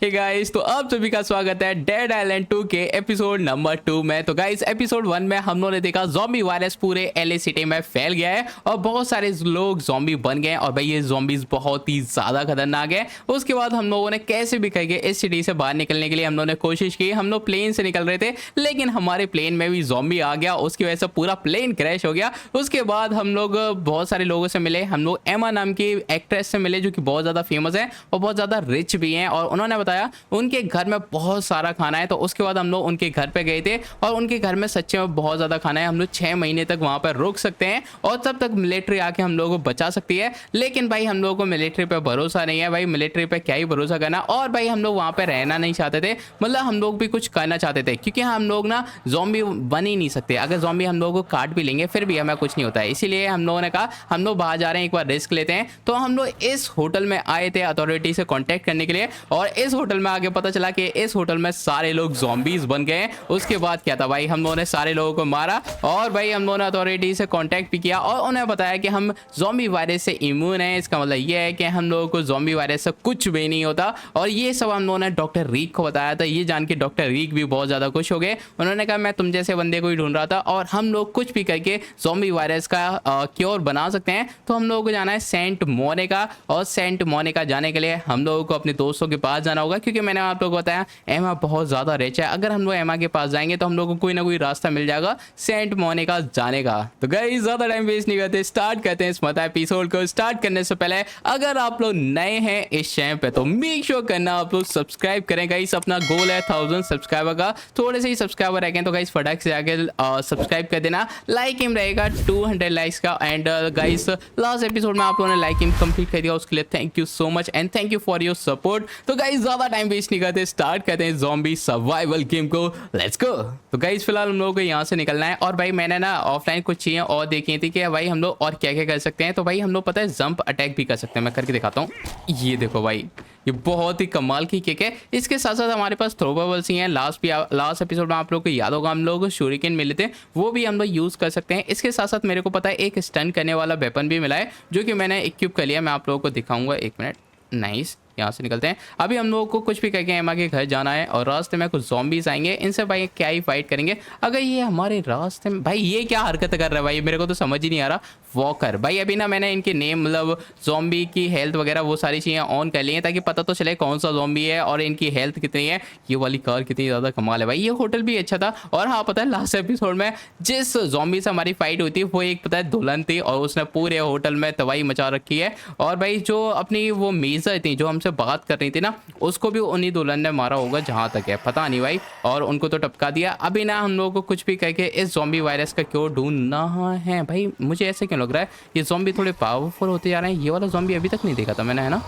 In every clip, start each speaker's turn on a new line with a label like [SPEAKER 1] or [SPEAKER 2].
[SPEAKER 1] Hey guys, तो आप सभी का स्वागत है डेड आइलैंड 2 के एपिसोड नंबर 2 में। तो गाइस एपिसोड 1 में हम लोगों ने देखा ज़ॉम्बी वायरस पूरे एलए सिटी में फैल गया है और बहुत सारे लोग ज़ॉम्बी बन गए और भाई ये ज़ॉम्बीज बहुत ही ज़्यादा खतरनाक है। उसके बाद हम लोगों ने कैसे भी करके इस सिटी से बाहर निकलने के लिए हम लोगों ने कोशिश की। हम लोग प्लेन से निकल रहे थे लेकिन हमारे प्लेन में भी ज़ॉम्बी आ गया, उसकी वजह से पूरा प्लेन क्रैश हो गया। उसके बाद हम लोग बहुत सारे लोगों से मिले। हम लोग एमा नाम की एक्ट्रेस से मिले जो कि बहुत ज़्यादा फेमस है और बहुत ज़्यादा रिच भी हैं और उन्होंने बताया उनके घर में बहुत सारा खाना है। तो उसके बाद हम लोग उनके घर पे गए थे और उनके घर में सच्चे में बहुत ज़्यादा खाना है। हम लोग 6 महीने तक वहाँ पर रुक सकते हैं और तब तक मिलिट्री आके हम लोगों को बचा सकती है। लेकिन भाई हम लोगों को मिलिट्री पे भरोसा नहीं है। भाई मिलिट्री पे क्या ही भरोसा करना। और भाई हम लोग वहाँ पे रहना नहीं चाहते थे, मतलब हम लोग भी कुछ करना चाहते थे क्योंकि हम लोग ना ज़ॉम्बी बन ही नहीं सकते। अगर ज़ॉम्बी हम लोगों को काट भी लेंगे फिर भी हमें कुछ नहीं होता है। इसीलिए हम लोगों ने कहा हम लोग बाहर जा रहे हैं, एक बार रिस्क लेते हैं। तो हम लोग इस होटल में आए थे अथॉरिटी से कांटेक्ट करने के लिए और इस होटल में आगे पता चला कि इस होटल में सारे लोग ज़ॉम्बीज बन गए हैं। उसके बाद क्या था भाई, हम लोगों ने सारे लोगों को मारा और भाई हम लोगों ने अथॉरिटी से कांटेक्ट भी किया और उन्हें बताया कि हम ज़ॉम्बी वायरस से इम्यून है। इसका मतलब ये है कि हम लोगों को ज़ॉम्बी वायरस से कुछ भी नहीं होता। और ये सब हम लोगों ने डॉक्टर रीक को बताया था। ये जान के डॉक्टर रीक भी बहुत ज़्यादा खुश हो गए। उन्होंने कहा मैं तुम जैसे बंदे को ही ढूंढ रहा था और हम लोग कुछ भी करके ज़ॉम्बी वायरस का क्योर बना सकते हैं। तो हम लोगों को जाना है सेंट मोनिका और सेंट मोनिका जाने के लिए हम लोगों को अपने दोस्तों के पास जाना होगा क्योंकि मैंने आप लोगों को बताया एमा बहुत ज़्यादा रिच है। अगर हम लोग एमा के पास जाएंगे तो हम लोग को कोई ना कोई रास्ता मिल जाएगा सेंट मोनिका जाने का। तो गाइस ज़्यादा टाइम वेस्ट नहीं करते, स्टार्ट करते हैं इस मता एपिसोड को। स्टार्ट करने से पहले अगर आप लोग नए हैं इस चैनल पे तो मेक श्योर करना आप लोग सब्सक्राइब करें। गाइस अपना गोल है 1000 सब्सक्राइबर का, थोड़े से ही सब्सक्राइबर रह गए तो गाइस फटाक से आके सब्सक्राइब कर देना। लाइक एम रहेगा 200 लाइक्स का। एंड गाइस लास्ट एपिसोड में आप लोगों ने लाइक एम कंप्लीट कर दिया, उसके लिए thank you so much and thank you for your support. तो गाइस ज़्यादा टाइम वेस्ट नहीं करते, स्टार्ट करते हैं ज़ॉम्बी सर्वाइवल गेम को। Let's go. तो गाइस फिलहाल हम लोगों को यहाँ से निकलना है और भाई मैंने ना ऑफलाइन कुछ चीज़ें और देखी थी कि भाई हम लोग और क्या क्या कर सकते हैं। तो भाई हम लोग पता है जंप अटैक भी कर सकते हैं। मैं करके दिखाता हूँ। ये देखो भाई, ये बहुत ही कमाल की किक है। इसके साथ साथ हमारे पास थ्रोवेबल्स ही हैं। लास्ट एपिसोड में आप लोग को याद होगा हम लोग शूरिकेन मिले थे, वो भी हम लोग यूज़ कर सकते हैं। इसके साथ साथ मेरे को पता है एक स्टन करने वाला वेपन भी मिला है जो कि मैंने इक्विप कर लिया। मैं आप लोगों को दिखाऊंगा, एक मिनट। नाइस, यहाँ से निकलते हैं। अभी हम लोगों को कुछ भी करके एमा के घर जाना है और रास्ते में कुछ ज़ॉम्बीज आएंगे। इनसे भाई क्या ही फाइट करेंगे अगर ये हमारे रास्ते में। भाई ये क्या हरकत कर रहा है भाई, मेरे को तो समझ ही नहीं आ रहा। वॉकर भाई अभी ना मैंने इनके नेम मतलब ज़ॉम्बी की हेल्थ वगैरह वो सारी चीज़ें ऑन कर ली हैं ताकि पता तो चले कौन सा ज़ॉम्बी है और इनकी हेल्थ कितनी है। ये वाली कार कितनी ज़्यादा कमाल है भाई। ये होटल भी अच्छा था। और हाँ पता है लास्ट एपिसोड में जिस ज़ॉम्बी से हमारी फाइट हुई थी वो एक पता है दुल्हन थी और उसने पूरे होटल में तबाही मचा रखी है। और भाई जो अपनी वो मेजर थी जो हमसे बात कर रही थी ना, उसको भी उन्हीं दुल्हन ने मारा होगा जहां तक है पता नहीं भाई। और उनको तो टपका दिया। अभी ना हम लोगों को कुछ भी करके इस ज़ॉम्बी वायरस का क्योर ढूंढना है। भाई मुझे ऐसे क्यों लग रहा है ये ज़ॉम्बी थोड़े पावरफुल होते जा रहे हैं। ये वाला ज़ॉम्बी अभी तक नहीं देखा था मैंने, है ना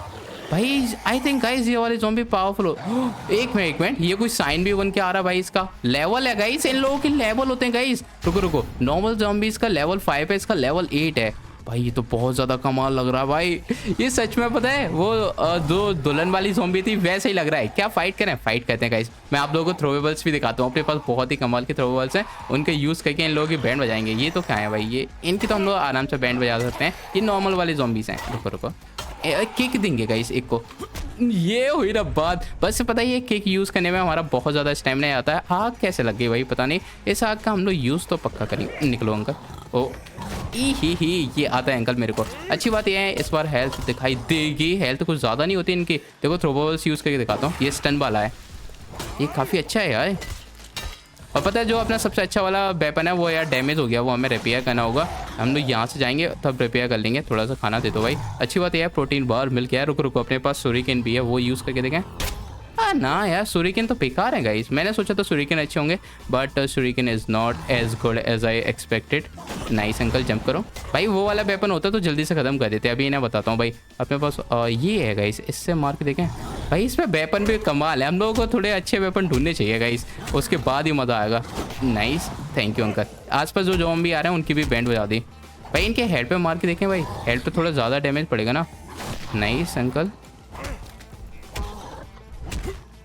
[SPEAKER 1] भाई। आई थिंक गाइस ये वाले ज़ॉम्बी पावरफुल हो। एक मिनट, ये कोई साइन भी बन के आ रहा है भाई। इसका लेवल है गाइस, इन लोगों के लेवल होते हैं गाइस। रुको, नॉर्मल ज़ॉम्बीज का लेवल 5 है, इसका लेवल 8 है भाई। ये तो बहुत ज़्यादा कमाल लग रहा है भाई। ये सच में पता है वो जो दुल्हन वाली ज़ॉम्बी थी वैसे ही लग रहा है। क्या फाइट करें? फाइट करते हैं गाइस। मैं आप लोगों को थ्रोवेबल्स भी दिखाता हूँ। अपने पास बहुत ही कमाल के थ्रोवेबल्स हैं, उनके यूज़ करके इन लोगों की बैंड बजाएंगे। ये तो क्या है भाई, ये इनकी तो हम लोग आराम से बैंड बजा सकते हैं। ये नॉर्मल वाले ज़ॉम्बीज़ हैं। रुको किक देंगे गाइस एक को। ये हुई ना बात। बस पता ही है किक यूज़ करने में हमारा बहुत ज़्यादा स्टेमिना आता है। आग कैसे लग गई भाई पता नहीं। इस आग का हम लोग यूज़ तो पक्का करेंगे। निकलो अंकल। ओ ही ये आता है अंकल मेरे को। अच्छी बात यह है इस बार हेल्थ दिखाई देगी। हेल्थ कुछ ज़्यादा नहीं होती इनकी। देखो थ्रोबोल्स यूज़ करके दिखाता हूँ। ये स्टन वाला है, ये काफ़ी अच्छा है यार। और पता है जो अपना सबसे अच्छा वाला वेपन है वो यार डैमेज हो गया, वो हमें रिपेयर करना होगा। हम लोग यहाँ से जाएंगे तब रिपेयर कर लेंगे। थोड़ा सा खाना दे दो भाई। अच्छी बात यह है प्रोटीन बार मिल गया है। रुको अपने पास सूरिकेन भी है, वो यूज़ करके देखें। ना यार सूरिकेन तो बेकार है गाइस। मैंने सोचा तो सूरिकेन अच्छे होंगे but shuriken is not as good as I expected. Nice uncle jump करो भाई। वो वाला वेपन होता तो जल्दी से ख़त्म कर देते। अभी इन्हें बताता हूँ भाई। अपने पास ये है गाइस, इससे मार के देखें भाई। इसमें वेपन भी कमाल है। हम लोगों को थोड़े अच्छे वेपन ढूंढने चाहिए गाइस, उसके बाद ही मज़ा आएगा। Nice thank you uncle. आसपास जो ज़ॉम्बी आ रहे हैं उनकी भी बैंड बजा दी भाई। इनके हेड पे मार के देखें भाई, हेड पे थोड़ा ज़्यादा डैमेज पड़ेगा ना। Nice uncle.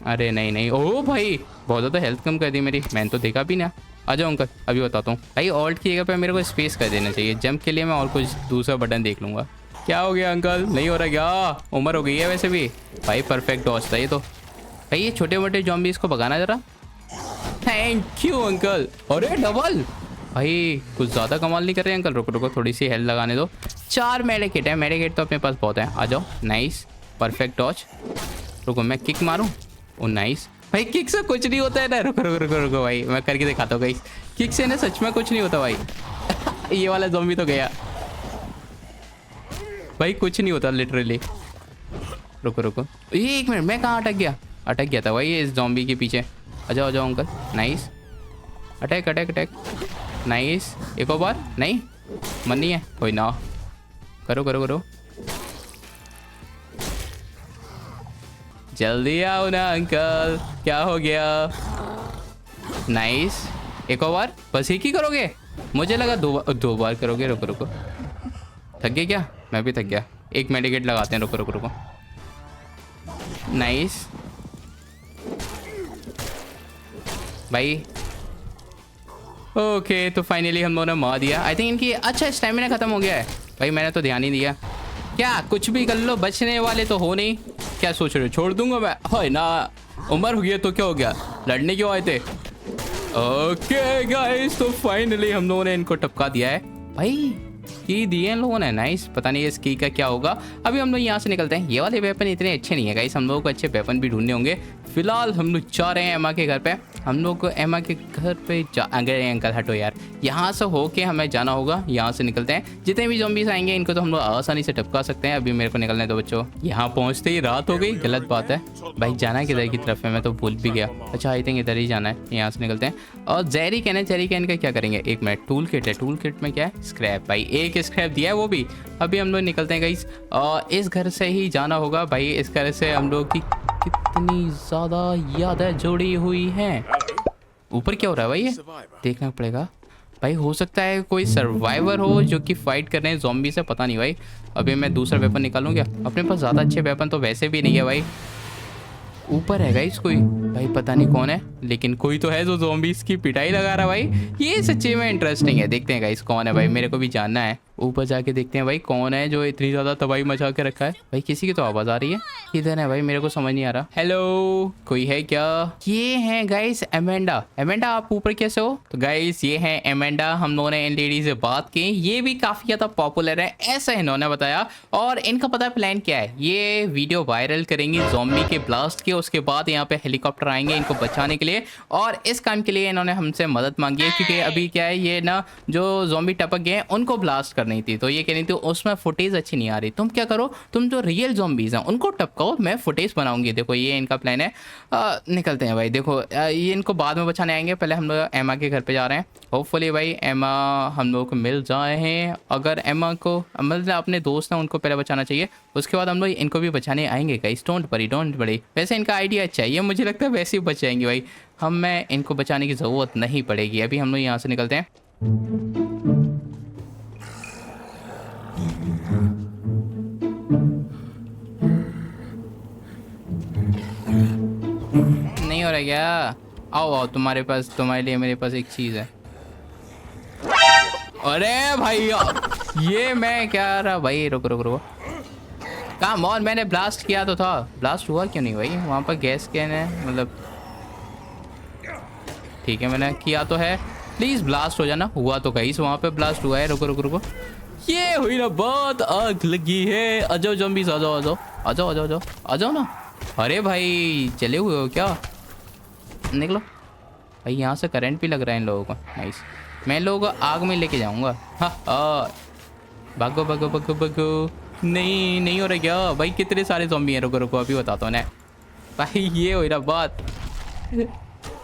[SPEAKER 1] अरे नहीं ओह भाई बहुत ज़्यादा हेल्थ कम कर दी मेरी। मैंने तो देखा भी ना। आ जाओ अंकल अभी बताता हूँ भाई। ऑल्ट की जगह पे मेरे को स्पेस कर देना चाहिए। जंप के लिए मैं और कुछ दूसरा बटन देख लूँगा। क्या हो गया अंकल, नहीं हो रहा क्या? उम्र हो गई है वैसे भी भाई। परफेक्ट डॉज था ये तो। भाई ये छोटे मोटे जॉम्बीज को भगाना जरा। Thank you uncle. अरे डबल भाई, कुछ ज़्यादा कमाल नहीं कर रहे अंकल। रुको रुको, थोड़ी सी हेल्थ लगाने दो। 4 मेडिकेट है, मेडिकेट तो अपने पास बहुत है। आ जाओ, नाइस परफेक्ट डॉज। रुको मैं किक मारूं। ओ नाइस भाई, किक से कुछ नहीं होता है ना। रुको रुको रुको रुको भाई, मैं करके दिखाता हूँ गाइस। किक से ना सच में कुछ नहीं होता भाई। ये वाला ज़ॉम्बी तो गया भाई, कुछ नहीं होता लिटरली। रुको रुको, ये 1 मिनट, मैं कहाँ अटक गया था भाई इस ज़ॉम्बी के पीछे। आ जाओ uncle, nice. Attack attack attack, nice. एक और बार, नहीं मन नहीं है, कोई ना, करो करो करो। जल्दी आओ ना अंकल, क्या हो गया। नाइस, एक और बार, बस एक ही करोगे, मुझे लगा 2 बार करोगे। रुको रुको, थक गए क्या? मैं भी थक गया। एक मेडिकेट लगाते हैं। रुको रुको रुको, नाइस भाई। ओके तो फाइनली हम लोगों ने मार दिया। आई थिंक इनकी अच्छा स्टेमिना खत्म हो गया है भाई, मैंने तो ध्यान ही दिया। क्या कुछ भी कर लो, बचने वाले तो हो नहीं। क्या सोच रहे हो, छोड़ दूंगा मैं? है ना, उम्र हो गया तो क्या हो गया, लड़ने क्यों आए थे। ओके गाइस, तो फाइनली हम लोगों ने इनको टपका दिया है भाई। की दिए इन लोगों ने, नाइस। पता नहीं इस की का क्या होगा। अभी हम लोग यहाँ से निकलते हैं। ये वाले वेपन इतने अच्छे नहीं है गाइस, हम लोगों को अच्छे वेपन भी ढूंढने होंगे। फिलहाल हम लोग जा रहे हैं एमा के घर पे। हम लोग को एमा के घर पे अगर अंकल हटो यार, यहाँ से होके हमें जाना होगा। यहाँ से निकलते हैं। जितने भी ज़ॉम्बीज आएंगे इनको तो हम लोग आसानी से टपका सकते हैं। अभी मेरे को निकलने दो बच्चों। यहाँ पहुँचते ही रात हो गई, गलत बात है भाई। जाना किधर की तरफ है, मैं तो भूल भी गया। अच्छा आई थिंक इधर ही जाना है। यहाँ से निकलते हैं। और जेरी कैन है, जेरी कैन का क्या करेंगे? 1 मिनट, टूल किट है। टूल किट में क्या है? स्क्रैप भाई, 1 स्क्रैप दिया है वो भी। अभी हम लोग निकलते हैं गाइस, और इस घर से ही जाना होगा भाई। इस घर से हम लोग की कितनी ज़्यादा यादें जुड़ी हुई हैं। ऊपर क्या हो रहा है भाई, ये देखना पड़ेगा भाई। हो सकता है कोई सर्वाइवर हो जो कि फाइट कर रहे हैं ज़ॉम्बी से, पता नहीं भाई। अभी मैं दूसरा वेपन निकालूं क्या? अपने पास ज़्यादा अच्छे वेपन तो वैसे भी नहीं है भाई। ऊपर है गाइस कोई भाई, पता नहीं कौन है, लेकिन कोई तो है जो ज़ॉम्बीज़ की पिटाई लगा रहा है भाई। ये सच्ची में इंटरेस्टिंग है। देखते हैं गाइस कौन है भाई, मेरे को भी जानना है। ऊपर जाके देखते हैं भाई कौन है जो इतनी ज़्यादा तबाही मचा के रखा है भाई। किसी की तो आवाज़ आ रही है, किधर है भाई, मेरे को समझ नहीं आ रहा। हेलो, कोई है क्या? ये है गाइस एमेंडा। एमेंडा आप ऊपर कैसे हो? तो गाइस ये है एमेंडा। हम लोगों ने इन लेडी से बात की, ये भी काफ़ी ज़्यादा पॉपुलर है ऐसा इन्होंने बताया। और इनका पता प्लान क्या है, ये वीडियो वायरल करेंगी ज़ॉम्बी के ब्लास्ट के। उसके बाद यहाँ पे हेलीकॉप्टर आएंगे इनको बचाने के लिए, और इस काम के लिए इन्होंने हमसे मदद मांगी है। क्योंकि अभी क्या है, ये ना जो ज़ॉम्बी टपक गए हैं उनको ब्लास्ट नहीं थी, तो ये कह रही थी उसमें फुटेज अच्छी नहीं आ रही। तुम क्या करो, तुम जो रियल ज़ॉम्बीज़ हैं उनको टपकाओ, मैं फुटेज बनाऊंगी। देखो ये इनका प्लान है। निकलते हैं भाई। देखो ये इनको बाद में बचाने आएंगे, पहले हम लोग एमा के घर पे जा रहे हैं। होपफुली भाई एमा हम लोग को मिल जाए हैं। अगर एमा को मतलब अपने दोस्त हैं उनको पहले बचाना चाहिए, उसके बाद हम लोग इनको भी बचाने आएंगे गाइस। Don't worry. वैसे इनका आइडिया अच्छा है, ये मुझे लगता है वैसे ही बच जाएंगे भाई। हमें इनको बचाने की ज़रूरत नहीं पड़ेगी। अभी हम लोग यहाँ से निकलते हैं। नहीं हो रहा क्या? आओ आओ, तुम्हारे लिए मेरे पास एक चीज़ है। अरे भाई ये मैं क्या रहा भाई, रुको रुको रुको। काम और मैंने ब्लास्ट किया तो था, ब्लास्ट हुआ क्यों नहीं भाई? वहाँ पर गैस कैन है, मतलब ठीक है मैंने किया तो है, प्लीज़ ब्लास्ट हो जाना। हुआ तो कहीं से वहाँ पे ब्लास्ट हुआ है। रुको रुको रुको, ये हुई ना बात, आग लगी है। आ जाओ ज़ॉम्बीज़, आ जाओ आ जाओ आ जाओ आ जाओ आ जाओ आ जाओ ना। अरे भाई चले हुए हो क्या? निकलो भाई, यहाँ से करंट भी लग रहा है इन लोगों को। नाइस, मैं इन लोगों को आग में लेके जाऊँगा। हाँ भागो भागो भागो भागो। नहीं हो रहा क्या भाई? कितने सारे ज़ॉम्बी हैं। रुको रुको अभी बताता हूँ ना भाई, ये हुई ना बात।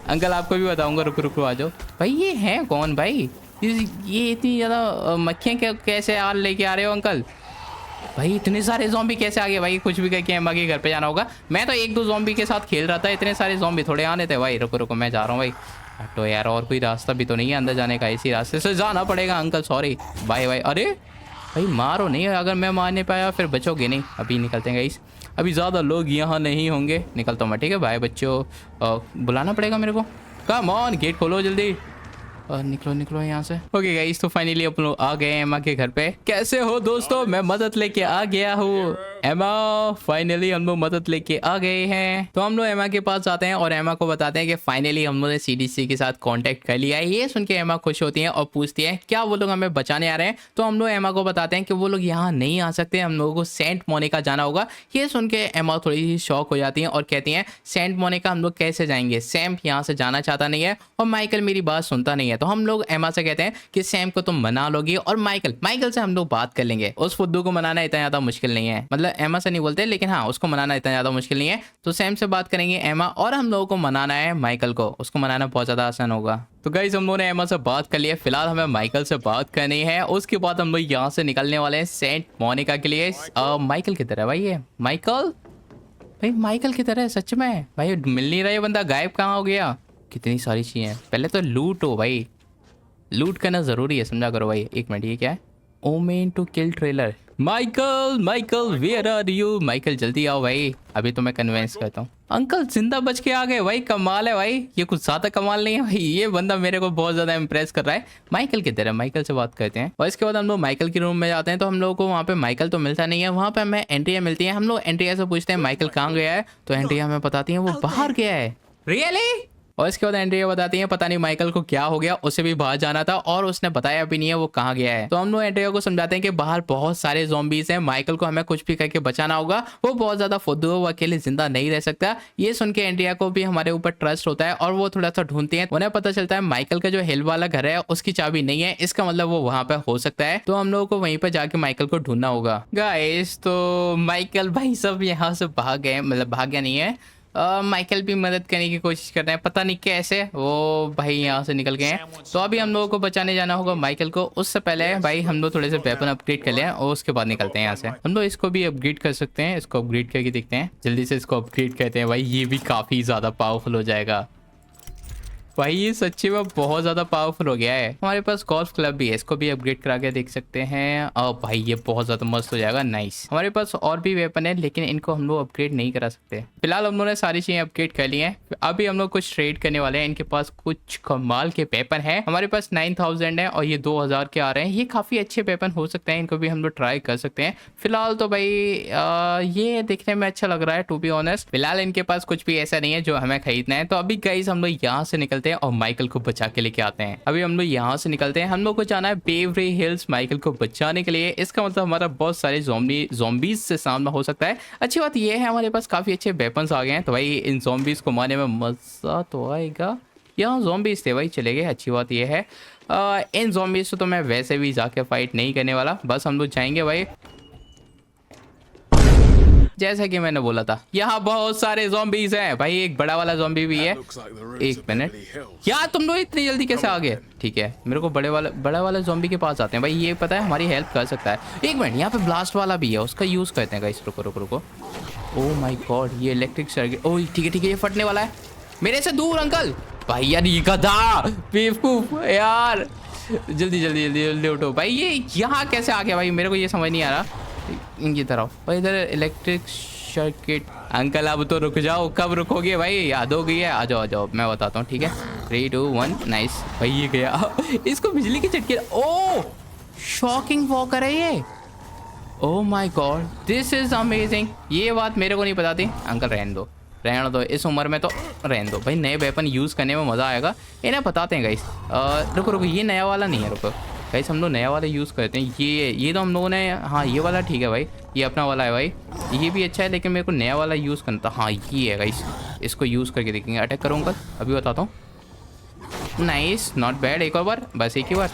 [SPEAKER 1] अंकल आपको भी बताऊँगा, रुको रुको आ जाओ भाई। ये है कौन भाई? ये इतनी ज़्यादा मक्खियाँ कैसे आ लेके आ रहे हो अंकल? भाई इतने सारे ज़ॉम्बी कैसे आ गए भाई? कुछ भी करके एमा के घर पे जाना होगा। मैं तो 1-2 ज़ॉम्बी के साथ खेल रहा था, इतने सारे ज़ॉम्बी थोड़े आने थे भाई। रुको रुको मैं जा रहा हूँ भाई। हटो यार, और कोई रास्ता भी तो नहीं है अंदर जाने का, इसी रास्ते से जाना पड़ेगा अंकल। Sorry bye bye. अरे भाई मारो नहीं, अगर मैं मार नहीं पाया फिर बचोगे नहीं। अभी निकलते हैं गाइस, अभी ज़्यादा लोग यहाँ नहीं होंगे। निकलता हूँ मैं, ठीक है बाय बच्चों। बुलाना पड़ेगा मेरे को। कम ऑन, गेट खोलो जल्दी। निकलो निकलो यहाँ से। ओके गाइस, तो फाइनली अपन लोग आ गए हैं एमा के घर पे। कैसे हो दोस्तों? मैं मदद लेके आ गया हूँ। एमा फाइनली हम लोग मदद लेके आ गए हैं। तो हम लोग एमा के पास जाते हैं और एमा को बताते हैं कि फाइनली हम लोगों ने सीडीसी के साथ कांटेक्ट कर लिया है। ये सुन के एमा खुश होती है और पूछती है क्या वो लोग हमें बचाने आ रहे हैं। तो हम लोग एमा को बताते हैं कि वो लोग यहाँ नहीं आ सकते, हम लोगों को सेंट मोनिका जाना होगा। ये सुन के एमा थोड़ी सी शॉक हो जाती है और कहती है सेंट मोनिका हम लोग कैसे जाएंगे, सैम यहाँ से जाना चाहता नहीं है और माइकल मेरी बात सुनता नहीं है। तो हम लोग एमा से कहते हैं कि सैम को तुम मना लोगी और माइकल से हम लोग बात कर लेंगे। उस फुद्दू को मनाना इतना ज्यादा मुश्किल नहीं है, मतलब एमा से नहीं बोलते लेकिन हाँ उसको मनाना इतना ज्यादा मुश्किल नहीं है। तो सैम से बात करेंगे एमा और हम लोगों को मनाना है माइकल को, उसको मनाना बहुत ज्यादा आसान होगा। तो गाइस हम लोगों ने एमा से बात कर लिया, फिलहाल हमें माइकल से बात करनी है। उसके बाद हम लोग यहाँ से निकलने वाले हैं सेंट मोनिका के लिए। माइकल किधर है भाई? ये माइकल किधर है सच में भाई? मिल नहीं रहा, ये बंदा गायब कहाँ हो गया? कितनी सारी चीजें, पहले तो लूट हो भाई, लूट करना जरूरी है, समझा करो भाई। एक मिनट, ये क्या है? Omen to kill trailer. Michael where are you? Michael जल्दी आओ भाई, अभी तो मैं कन्विंस करता हूँ। अंकल जिंदा बच के आ गए भाई, कमाल है भाई, ये कुछ ज्यादा कमाल नहीं है भाई, ये बंदा मेरे को बहुत ज्यादा इंप्रेस कर रहा है। माइकल किधर है? माइकल से बात करते हैं। और इसके बाद हम लोग माइकल के रूम में जाते हैं। तो हम लोगों को वहाँ पे माइकल तो मिलता नहीं है, वहाँ पे हमें एंड्रिया मिलती है। हम लोग एंड्रिया से पूछते हैं माइकल कहाँ गया है। तो एंड्रिया हमें बताती है वो बाहर गया है। रियली? और इसके बाद एंड्रिया बताती है पता नहीं माइकल को क्या हो गया, उसे भी बाहर जाना था और उसने बताया भी नहीं है वो कहाँ गया है। तो हम लोग एंड्रिया को समझाते हैं कि बाहर बहुत सारे ज़ॉम्बीज हैं, माइकल को हमें कुछ भी करके बचाना होगा, वो बहुत ज्यादा फुद्दू है, वो अकेले जिंदा नहीं रह सकता। ये सुन के एंड्रिया को भी हमारे ऊपर ट्रस्ट होता है और वो थोड़ा सा ढूंढती है। उन्हें पता चलता है माइकल का जो हिल वाला घर है उसकी चाबी नहीं है, इसका मतलब वो वहां पे हो सकता है। तो हम लोगों को वहीं पर जाके माइकल को ढूंढना होगा गाइस। तो माइकल भाई सब यहाँ से भाग गए, मतलब भाग गया नहीं है, माइकल भी मदद करने की कोशिश कर रहे हैं, पता नहीं कैसे वो भाई यहाँ से निकल गए हैं। तो अभी हम लोगों को बचाने जाना होगा माइकल को। उससे पहले भाई हम लोग थोड़े से वेपन अपग्रेड कर लें और उसके बाद निकलते हैं यहाँ से। हम लोग इसको भी अपग्रेड कर सकते हैं, इसको अपग्रेड करके देखते हैं, जल्दी से इसको अपग्रेड करते हैं भाई, ये भी काफी ज्यादा पावरफुल हो जाएगा भाई, ये सच्ची में बहुत ज़्यादा पावरफुल हो गया है। हमारे पास गोल्फ क्लब भी है, इसको भी अपग्रेड करा के देख सकते हैं। और भाई ये बहुत ज़्यादा मस्त हो जाएगा, नाइस। हमारे पास और भी वेपन है लेकिन इनको हम लोग अपग्रेड नहीं करा सकते। फिलहाल हम लोगों ने सारी चीज़ें अपग्रेड कर ली हैं। अभी हम लोग कुछ ट्रेड करने वाले हैं, इनके पास कुछ कमाल के वेपन है। हमारे पास 9000 है और ये 2000 के आ रहे हैं, ये काफ़ी अच्छे वेपन हो सकते हैं, इनको भी हम लोग ट्राई कर सकते हैं। फिलहाल तो भाई ये देखने में अच्छा लग रहा है टू बी ऑनेस्ट। फिलहाल इनके पास कुछ भी ऐसा नहीं है जो हमें खरीदना है। तो अभी गाइस हम लोग यहाँ से निकलते हैं और माइकल को बचा के लेके आते हैं। अभी हम लोग यहाँ से निकलते हैं, हम लोग को जाना है बेवरी हिल्स माइकल को बचाने के लिए। इसका मतलब हमारा बहुत सारे ज़ॉम्बीज से सामना हो सकता है। अच्छी बात ये है हमारे पास काफी अच्छे वेपन्स आ गए हैं, तो भाई इन ज़ॉम्बीज को मारने में मजा तो आएगा। यहाँ ज़ॉम्बीज थे भाई, चले गए। अच्छी बात ये है इन ज़ॉम्बीज से तो मैं वैसे भी जाके फाइट नहीं करने वाला, बस हम लोग जाएंगे भाई जैसा कि मैंने बोला था। यहाँ बहुत सारे ज़ॉम्बीज हैं भाई, एक बड़ा वाला ज़ॉम्बी भी है। एक मिनट यार, तुम लोग इतनी जल्दी कैसे आ गए? ठीक है, मेरे को बड़ा वाला ज़ॉम्बी के पास आते हैं भाई, ये पता है हमारी हेल्प कर सकता है। एक मिनट, यहाँ पे ब्लास्ट वाला भी है, उसका यूज़ करते हैं गाइस। रुको रुको रुको, ओह माय गॉड, ये इलेक्ट्रिक सर्किट। ओह ठीक है, ये फटने वाला है, मेरे से दूर अंकल। भाई यार ये गधा बेवकूफ यार, जल्दी जल्दी जल्दी जल्दी उठो भाई। ये यहाँ कैसे आ गया भाई, मेरे को ये समझ नहीं आ रहा। इनकी तरफ भाई, इधर इलेक्ट्रिक सर्किट। अंकल अब तो रुक जाओ, कब रुकोगे भाई, याद हो गई है। आ जाओ मैं बताता हूँ, ठीक है 3 2 1 नाइस भाई, ये गया। इसको बिजली की झटके। ओह शॉकिंग वॉकर है ये, oh my God this is amazing. ये बात मेरे को नहीं पता थी। अंकल रहने दो, इस उम्र में तो रहने दो भाई, नए वेपन यूज़ करने में मज़ा आएगा। इन्हें बताते हैं गाइस। रुको ये नया वाला नहीं है, रुको गाइस हम लोग नया वाला यूज़ करते हैं। ये तो हम लोगों ने, हाँ ये वाला ठीक है भाई, ये अपना वाला है भाई, ये भी अच्छा है लेकिन मेरे को नया वाला यूज़ करना था। हाँ ये है गाइस, इसको यूज़ करके देखेंगे। अटैक करूँगा अभी बताता हूँ। नाइस नॉट बैड, एक और बार, बस एक ही बार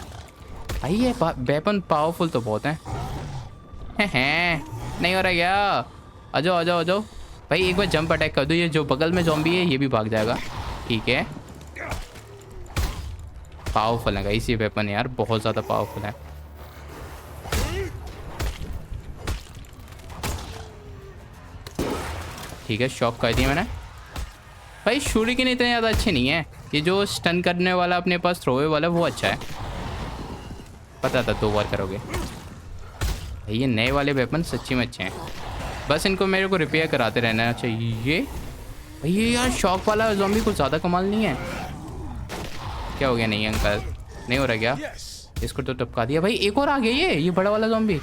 [SPEAKER 1] भाई। ये वेपन पावरफुल तो बहुत हैं। नहीं हो रहा क्या? आ जाओ भाई, एक बार जंप अटैक कर दो, ये जो बगल में ज़ॉम्बी है ये भी भाग जाएगा। ठीक है, पावरफुल है गाइस ये वेपन यार, बहुत ज़्यादा पावरफुल है। ठीक है, शॉक कर दिया मैंने भाई। शूरिकेन इतने ज़्यादा अच्छे नहीं है, ये जो स्टन करने वाला अपने पास थ्रोवे वाला वो अच्छा है, पता था 2 बार करोगे भाई। ये नए वाले वेपन सच्ची में अच्छे हैं, बस इनको मेरे को रिपेयर कराते रहना चाहिए भाई। ये यार शॉक वाला ज़ॉम्बी कुछ ज़्यादा कमाल नहीं है। क्या हो गया? नहीं अंकल नहीं हो रहा क्या? इसको तो टपका दिया भाई। एक और आ गया ये बड़ा वाला ज़ॉम्बी,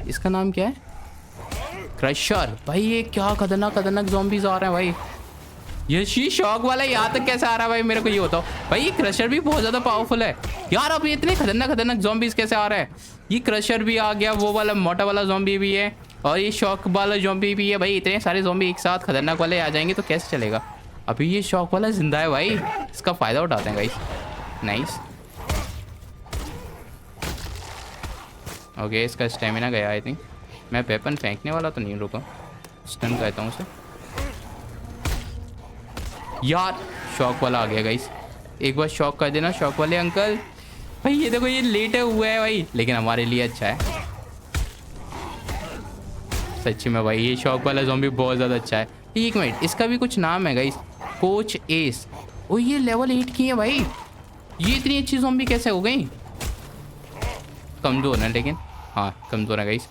[SPEAKER 1] इसका नाम क्या है? क्रशर भाई, ये क्या खतरनाक खतरनाक ज़ॉम्बीज आ रहे हैं भाई। ये शॉक वाला यहाँ तक कैसे आ रहा है भाई, मेरे को ये बताओ भाई। ये क्रशर भी बहुत ज्यादा पावरफुल है यार। अब इतने खतरनाक खतरनाक ज़ॉम्बीज कैसे आ रहे हैं। ये क्रशर भी आ गया, वो वाला मोटा वाला ज़ॉम्बी भी है, और ये शॉक वाला ज़ॉम्बी भी है भाई। इतने सारे ज़ॉम्बी एक साथ खतरनाक वाले आ जाएंगे तो कैसे चलेगा। अभी ये शॉक वाला जिंदा है भाई, इसका फायदा उठाते हैं गाइस। नाइस, ओके इसका स्टेमिना गया आई थिंक। मैं वेपन फेंकने वाला तो नहीं, रुको स्टन कहता हूँ उसे। यार शॉक वाला आ गया गाइस, एक बार शॉक कर देना शॉक वाले अंकल। भाई ये देखो ये लेटे हुए हैं भाई, लेकिन हमारे लिए अच्छा है सच्ची में भाई। ये शॉक वाला ज़ॉम्बी बहुत ज़्यादा अच्छा है। एक मिनट, इसका भी कुछ नाम है गाइस, कोच एस। ओ ये लेवल 8 की है भाई। ये इतनी अच्छी ज़ॉम्बी कैसे हो गई। कमज़ोर है लेकिन, हाँ कमज़ोर है गाइस।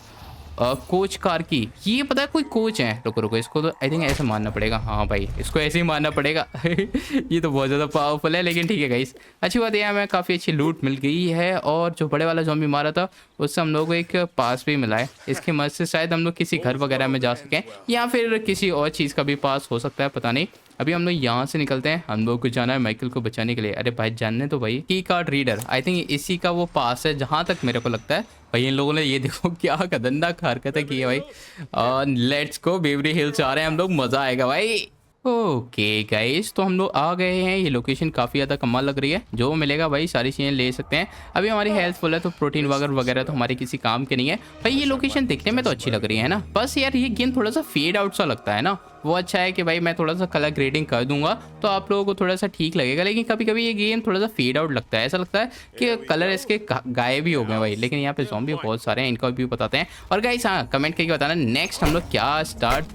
[SPEAKER 1] कोच कार की, ये पता है कोई कोच है। रुको रुको, इसको तो आई थिंक ऐसे मारना पड़ेगा। हाँ भाई इसको ऐसे ही मारना पड़ेगा ये तो बहुत ज़्यादा पावरफुल है, लेकिन ठीक है गाइस। अच्छी बात यह है हमें काफ़ी अच्छी लूट मिल गई है, और जो बड़े वाला ज़ॉम्बी मारा था उससे हम लोगों को एक पास भी मिला है। इसकी मदद से शायद हम लोग किसी घर वगैरह में जा सकें, या फिर किसी और चीज़ का भी पास हो सकता है, पता नहीं। अभी हम लोग यहाँ से निकलते हैं, हम लोग को जाना है माइकल को बचाने के लिए। अरे भाई जानने तो भाई, की कार्ड रीडर आई थिंक इसी का वो पास है जहाँ तक मेरे को लगता है भाई। इन लोगों ने ये देखो क्या खतरनाक हरकतें की है भाई। लेट्स गो बेवरी हिल्स आ रहे हैं हम लोग, मज़ा आएगा भाई। ओके गाइस, तो हम लोग आ गए हैं। ये लोकेशन काफ़ी ज़्यादा कमाल लग रही है, जो मिलेगा भाई सारी चीज़ें ले सकते हैं। अभी हमारी हेल्थ फुल है तो प्रोटीन वगैरह वगैरह तो हमारे किसी काम के नहीं है भाई। ये लोकेशन दिखने में तो अच्छी लग रही है ना, बस यार ये गेम थोड़ा सा फेड आउट सा लगता है ना। वो अच्छा है कि भाई मैं थोड़ा सा कलर ग्रेडिंग कर दूंगा तो आप लोगों को थोड़ा सा ठीक लगेगा, लेकिन कभी कभी ये गेम थोड़ा सा फेड आउट लगता है। ऐसा लगता है कि कलर इसके गायब भी हो गए भाई। लेकिन यहाँ पे ज़ॉम्बी बहुत सारे हैं, इनका भी बताते हैं। और गाइस हाँ कमेंट करके बताना नेक्स्ट हम लोग क्या स्टार्ट।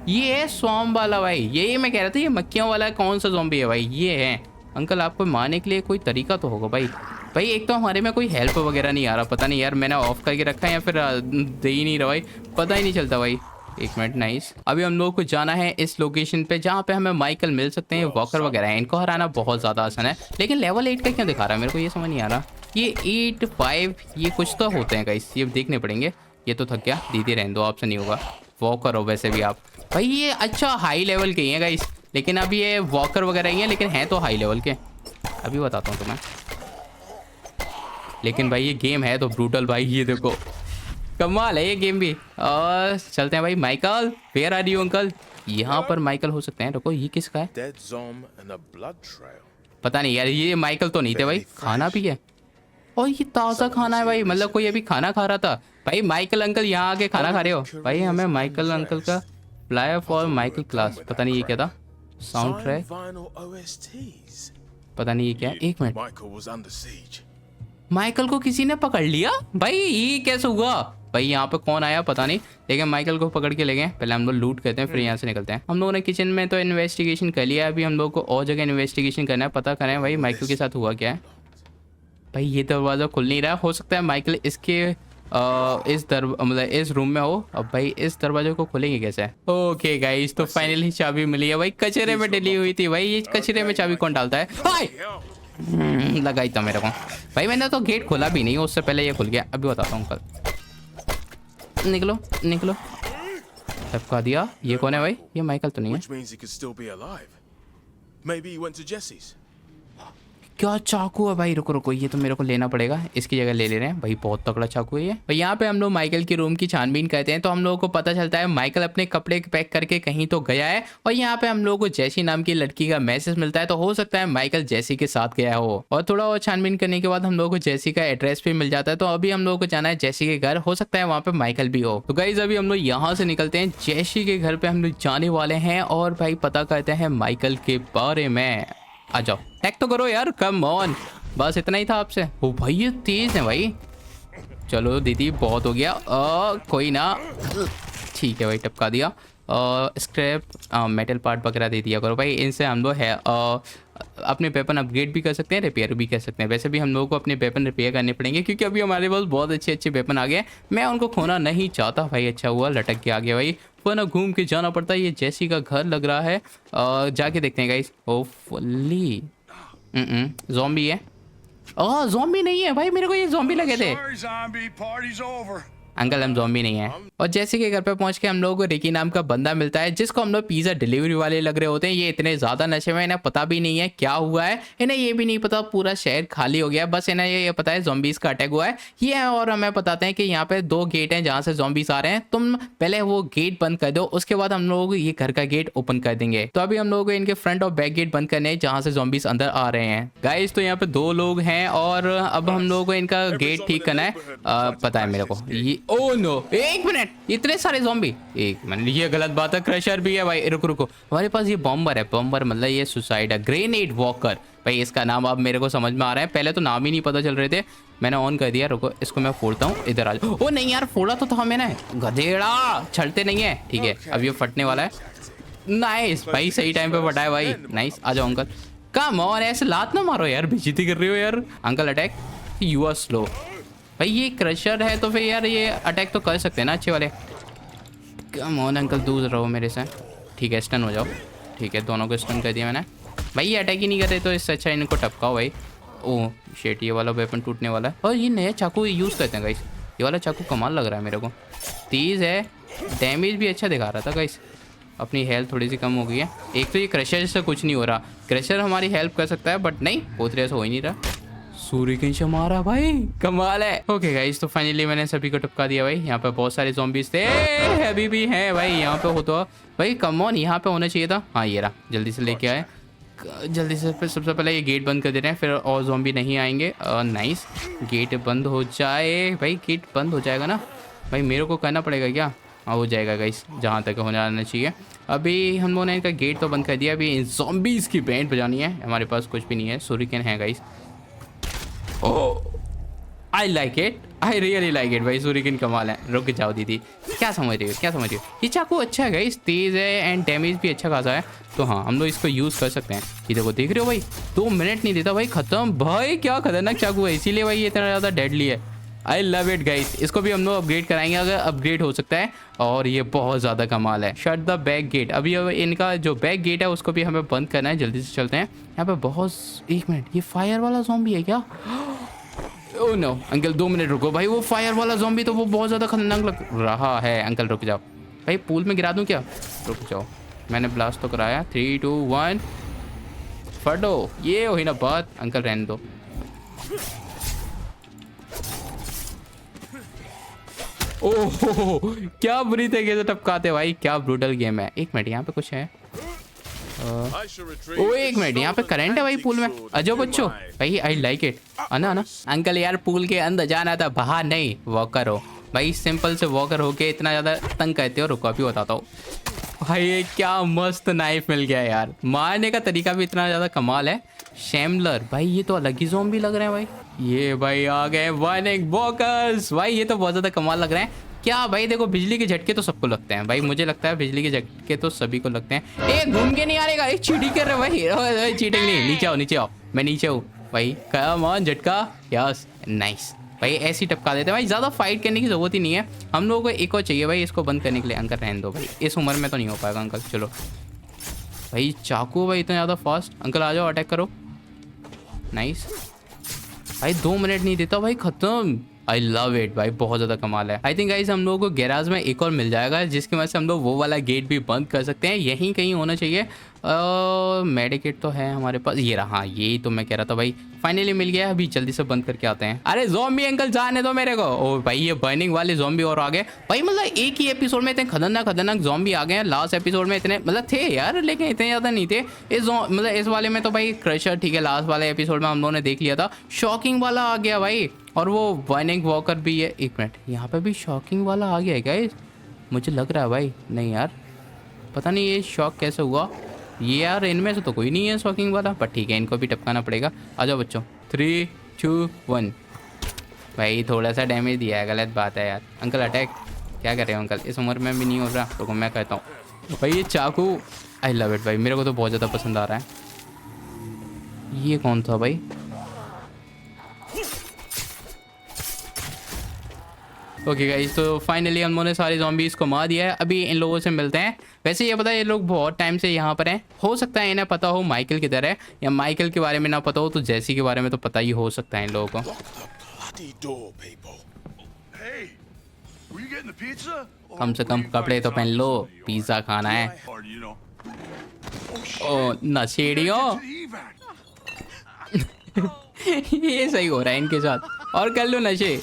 [SPEAKER 1] ये है स्वॉम्ब वाला भाई, यही मैं कह रहा था। ये मक्खियों वाला कौन सा ज़ॉम्बी है भाई। ये है अंकल, आपको मारने के लिए कोई तरीका तो होगा भाई। भाई एक तो हमारे में कोई हेल्प वगैरह नहीं आ रहा, पता नहीं यार मैंने ऑफ करके रखा है या फिर दे ही नहीं रहा भाई, पता ही नहीं चलता भाई। एक मिनट, नाइस। अभी हम लोग को जाना है इस लोकेशन पे जहाँ पे हमें माइकल मिल सकते हैं, वॉकर वगैरह है। इनको हराना बहुत ज़्यादा आसान है, लेकिन लेवल 8 का क्यों दिखा रहा है मेरे को ये समझ नहीं आ रहा। ये 8 5 ये कुछ तो होते हैं गाइस, ये देखने पड़ेंगे। ये तो थक गया, दीदी रहने दो, आपसे नहीं होगा। वॉकर हो वैसे भी आप भाई, ये अच्छा हाई लेवल के ही हैं गाइस, लेकिन अब ये वॉकर वगैरह ही हैं, लेकिन हैं तो हाई लेवल के। अभी बताता हूँ तुम्हें, लेकिन भाई ये गेम है तो ब्रूटल भाई। ये देखो कमाल है ये गेम भी। और चलते हैं भाई। Michael where are you uncle. यहाँ पर माइकल हो सकते हैं। रुको ये किसका है, पता नहीं यार। ये माइकल तो नहीं थे भाई। खाना भी है, और ये ताज़ा खाना है भाई, मतलब कोई अभी खाना खा रहा था भाई। माइकल अंकल यहाँ आके खाना खा रहे हो भाई। हमें माइकल अंकल का फ्लायर फॉर माइकल क्लास, पता नहीं ये क्या था। साउंड ट्रैक, पता नहीं ये क्या। एक मिनट, माइकल को किसी ने पकड़ लिया भाई, ये कैसे हुआ भाई। यहाँ पे कौन आया पता नहीं, लेकिन माइकल को पकड़ के ले गए। पहले हम लोग लूट करते हैं फिर यहाँ से निकलते हैं। हम लोगों ने किचन में तो इन्वेस्टिगेशन कर लिया, अभी हम लोग को और जगह इन्वेस्टिगेशन करना है, पता करें भाई माइकल के साथ हुआ क्या है। भाई ये दरवाज़ा खुल नहीं रहा, हो सकता है माइकल इसके मतलब इस रूम में हो। अब भाई इस दरवाजे को खोलेंगे कैसे। ओके गाइस, तो फाइनली चाबी मिली है भाई। कचरे में डली हुई थी भाई, ये कचरे में चाबी कौन डालता है। लगाई था मेरे को भाई, मैंने तो गेट खोला भी नहीं, उससे पहले ये खुल गया। अभी बताता हूँ कल। निकलो निकलो, सबका दिया। ये कौन है भाई, ये माइकल तो नहीं है। क्या चाकू है भाई, रुको रुको, ये तो मेरे को लेना पड़ेगा। इसकी जगह ले रहे हैं भाई, बहुत तगड़ा चाकू है ये भाई। यहाँ पे हम लोग माइकल की रूम की छानबीन करते हैं तो हम लोगों को पता चलता है माइकल अपने कपड़े पैक करके कहीं तो गया है, और यहाँ पे हम लोगों को जैसी नाम की लड़की का मैसेज मिलता है, तो हो सकता है माइकल जैसी के साथ गया हो। और थोड़ा और छानबीन करने के बाद हम लोगों को जैसी का एड्रेस भी मिल जाता है, तो अभी हम लोगों को जाना है जैसी के घर, हो सकता है वहाँ पे माइकल भी हो। तो गाइज अभी हम लोग यहाँ से निकलते हैं, जैसी के घर पे हम लोग जाने वाले हैं, और भाई पता करते हैं माइकल के बारे में। आ जाओ, टैग तो करो यार, कम ऑन। बस इतना ही था आपसे। ओ भाई ये तेज है भाई। चलो दीदी बहुत हो गया, कोई ना, ठीक है भाई, टपका दिया। स्क्रैप मेटल पार्ट वगैरह दे दिया करो भाई, इनसे हम लोग है अपने वेपन अपग्रेड भी कर सकते हैं, रिपेयर भी कर सकते हैं। वैसे भी हम लोगों को अपने वेपन रिपेयर करने पड़ेंगे, क्योंकि अभी हमारे पास बहुत अच्छे अच्छे वेपन आ गए। मैं उनको खोना नहीं चाहता भाई। अच्छा हुआ लटक के आ गया भाई, वरना घूम के जाना पड़ता है। ये जैसी का घर लग रहा है, जाके देखते हैं गाइस। ओ फुल्ली ज़ॉम्बी है। ज़ॉम्बी नहीं है भाई, मेरे को ये ज़ॉम्बी लगे थे। अंकल हम ज़ॉम्बी नहीं है। और जैसे कि घर पे पहुंच के हम लोगों को रिकी नाम का बंदा मिलता है, जिसको हम लोग पिज़्ज़ा डिलीवरी वाले लग रहे होते हैं। ये इतने ज़्यादा नशे में, इन्हें पता भी नहीं है क्या हुआ है, इन्हें ये भी नहीं पता पूरा शहर खाली हो गया है, बस इन्हें ये पता है ज़ॉम्बीज़ का अटैक हुआ है ये है। और हमें बताते हैं कि यहाँ पे 2 गेट हैं जहाँ से ज़ॉम्बीज़ आ रहे हैं, तुम पहले वो गेट बंद कर दो, उसके बाद हम लोग ये घर का गेट ओपन कर देंगे। तो अभी हम लोगों को इनके फ्रंट और बैक गेट बंद करने हैं जहाँ से ज़ॉम्बीज़ अंदर आ रहे हैं। गाइस तो यहाँ पे 2 लोग हैं और अब हम लोगों को इनका गेट ठीक करना है। पता है मेरे को ये। ओ नो, 1 मिनट, इतने सारे ज़ॉम्बी, 1 मिनट, ये गलत बात है। क्रशर भी है भाई, रुको रुको, हमारे पास ये बॉम्बर है। बॉम्बर मतलब ये सुसाइड है, ग्रेनेड वॉकर भाई इसका नाम अब मेरे को समझ में आ रहा है, पहले तो नाम ही नहीं पता चल रहे थे। मैंने ऑन कर दिया, रुको इसको मैं फोड़ता हूँ। इधर आ जाओ। ओ नहीं यार, फोड़ा तो था मैंने, गधेड़ा, छलते नहीं है। ठीक है अब ये फटने वाला है। नाइस भाई, सही टाइम पे फटा है भाई, नाइस। आ जाओ अंकल, कम ऑन, ऐसे लात ना मारो यार, बेइज्जती कर रही हो यार। Uncle attack, you are slow भाई। ये क्रशर है तो फिर यार ये अटैक तो कर सकते हैं ना अच्छे वाले। कम ऑन अंकल, दूर रहो मेरे से। ठीक है स्टन हो जाओ। ठीक है दोनों को स्टन कर दिया मैंने भाई। ये अटैक ही नहीं कर रहे तो इससे अच्छा इनको टपकाओ भाई। ओह शेट, ये वाला वेपन टूटने वाला है। और ये नया चाकू यूज़ करते हैं गाइस, ये वाला चाकू कमाल लग रहा है मेरे को, तेज़ है, डैमेज भी अच्छा दिखा रहा था गाइस। अपनी हेल्थ थोड़ी सी कम हो गई है। एक तो ये क्रशर से कुछ नहीं हो रहा, क्रशर हमारी हेल्प कर सकता है बट नहीं, बहुत तरह से हो ही नहीं रहा। सूर्य से मारा भाई, कमाल है। ओके गाइस तो फाइनली मैंने सभी को टपका दिया भाई। यहाँ पे बहुत सारे ज़ॉम्बीज़ थे, अभी भी हैं भाई यहाँ पे। हो तो भाई कम ऑन, यहाँ पे होना चाहिए था। हाँ ये रहा, जल्दी से लेके आए, जल्दी से। फिर सबसे पहले ये गेट बंद कर दे रहे हैं, फिर और ज़ॉम्बी नहीं आएंगे। नाइस, गेट बंद हो जाए भाई, गेट बंद हो जाएगा ना भाई, मेरे को करना पड़ेगा क्या? हाँ हो जाएगा गाइस, जहाँ तक होने आना चाहिए। अभी हम लोगों ने इनका गेट तो बंद कर दिया, अभी ज़ॉम्बीज़ की बैंड बजानी है। हमारे पास कुछ भी नहीं है, सूरिकेन है guys. Oh I like it, I really like it भाई, सूरिकेन कमाल है। रुक जाओ दीदी, क्या समझ रही हो, क्या समझ रही हो? ये चाकू अच्छा है गाइस, तेज़ है एंड डैमेज भी अच्छा खासा है, तो हाँ हम लोग इसको यूज़ कर सकते हैं। ये देखो, देख रहे हो भाई, 2 मिनट नहीं देता भाई, खत्म भाई। क्या खतरनाक चाकू है, इसीलिए भाई ये इतना ज़्यादा डेडली है। आई लव इट गाइस, इसको भी हम लोग अपग्रेड कराएंगे अगर अपग्रेड हो सकता है। और ये बहुत ज़्यादा कमाल है। शट द बैक गेट, अभी इनका जो बैक गेट है उसको भी हमें बंद करना है, जल्दी से चलते हैं। यहाँ पे बहुत, 1 मिनट, ये फायर वाला ज़ॉम्बी है क्या? ओह नो अंकल 2 मिनट रुको भाई, वो फायर वाला ज़ॉम्बी तो वो बहुत ज़्यादा खतरनाक लग रहा है। अंकल रुक जाओ भाई, पूल में गिरा दूँ क्या? रुक जाओ, मैंने ब्लास्ट तो कराया। 3 2 1 फटो, ये हुई ना बात। अंकल रहने दो। ओह क्या बुरी तरीके से टपकाते भाई, क्या ब्रूटल गेम है। 1 मिनट, यहाँ पे कुछ है। ओ 1 मिनट, यहाँ पे करंट है भाई पूल में। अजो बच्चों भाई, आई लाइक इट। आना आना अंकल, यार पूल के अंदर जाना था, बाहर नहीं। वॉकर हो भाई, सिंपल से वॉकर होके इतना ज़्यादा तंग करते हो। रुको अभी बताता हूँ भाई, ये क्या मस्त नाइफ मिल गया यार, मारने का तरीका भी इतना ज़्यादा कमाल है। शैमलर भाई, ये तो अलग ही ज़ॉम्बी लग रहे हैं भाई। ये भाई आ गए वाइनिंग वॉकर्स भाई, ये तो बहुत ज़्यादा कमाल लग रहे हैं। क्या भाई देखो, बिजली के झटके तो सबको लगते हैं भाई, मुझे लगता है बिजली के झटके तो सभी को लगते हैं। एक घूम के नहीं आ रहेगा, एक चीटिंग कर रहे भाई, चीटिंग नहीं। नीचे आओ नीचे आओ, मैं नीचे हूँ भाई। कम ऑन झटका, यस नाइस भाई, ऐसे ही टपका देते हैं भाई, ज़्यादा फाइट करने की ज़रूरत ही नहीं है। हम लोगों को एक और चाहिए भाई इसको बंद करने के लिए। अंकल रहने दो भाई, इस उम्र में तो नहीं हो पाएगा अंकल। चलो भाई, चाकू भाई इतना ज़्यादा फास्ट। अंकल आ जाओ, अटैक करो। नाइस भाई, 2 मिनट नहीं देता भाई, ख़त्म। आई लव इट भाई, बहुत ज़्यादा कमाल है। आई थिंक गाइस हम लोगों को गैराज में एक और मिल जाएगा, जिसकी वजह से हम लोग वो वाला गेट भी बंद कर सकते हैं। यहीं कहीं होना चाहिए। मेडिकेट तो है हमारे पास, ये रहा। हाँ यही तो मैं कह रहा था भाई, फाइनली मिल गया। अभी जल्दी से बंद करके आते हैं। अरे ज़ॉम्बी अंकल जाने दो मेरे को। ओ भाई, ये बर्निंग वाले ज़ॉम्बी और आ गए भाई। मतलब एक ही एपिसोड में इतने खतरनाक ज़ॉम्बी आ गए हैं। लास्ट एपिसोड में इतने मतलब थे यार, लेकिन इतने ज़्यादा नहीं थे। मतलब इस वाले में तो भाई क्रशर ठीक है, लास्ट वाले एपिसोड में हम लोगों ने देख लिया था। शॉकिंग वाला आ गया भाई, और वो वाइनिंग वॉकर भी है। 1 मिनट, यहाँ पे भी शॉकिंग वाला आ गया है गाइस, मुझे लग रहा है भाई। नहीं यार, पता नहीं ये शॉक कैसे हुआ। ये यार इनमें से तो कोई नहीं है शॉकिंग वाला, पर ठीक है इनको भी टपकाना पड़ेगा। आ जाओ बच्चों, 3 2 1 भाई, थोड़ा सा डैमेज दिया है, गलत बात है यार। अंकल अटैक, क्या कर रहे हो अंकल, इस उम्र में भी नहीं हो रहा तो मैं कहता हूँ भाई। ये चाकू आई लव इट भाई, मेरे को तो बहुत ज़्यादा पसंद आ रहा है। ये कौन था भाई? ओके गाइस, तो फाइनली हम लोगों ने सारे ज़ॉम्बीज़ को मार दिया है। अभी इन लोगों से मिलते हैं। वैसे ये पता है, ये लोग बहुत टाइम से यहाँ पर हैं। हो सकता है इन्हें पता हो माइकल किधर है, या माइकल के बारे में ना पता हो तो जैसी के बारे में तो पता ही हो सकता है इन लोगों को।
[SPEAKER 2] Were you getting the pizza?
[SPEAKER 1] कम से कम कपड़े तो पहन लो, पिज्जा खाना है।
[SPEAKER 2] Or, you know.
[SPEAKER 1] O नशेड़ियों।
[SPEAKER 2] To the evac.
[SPEAKER 1] ये सही हो रहा है इनके साथ, और कर लो नशे।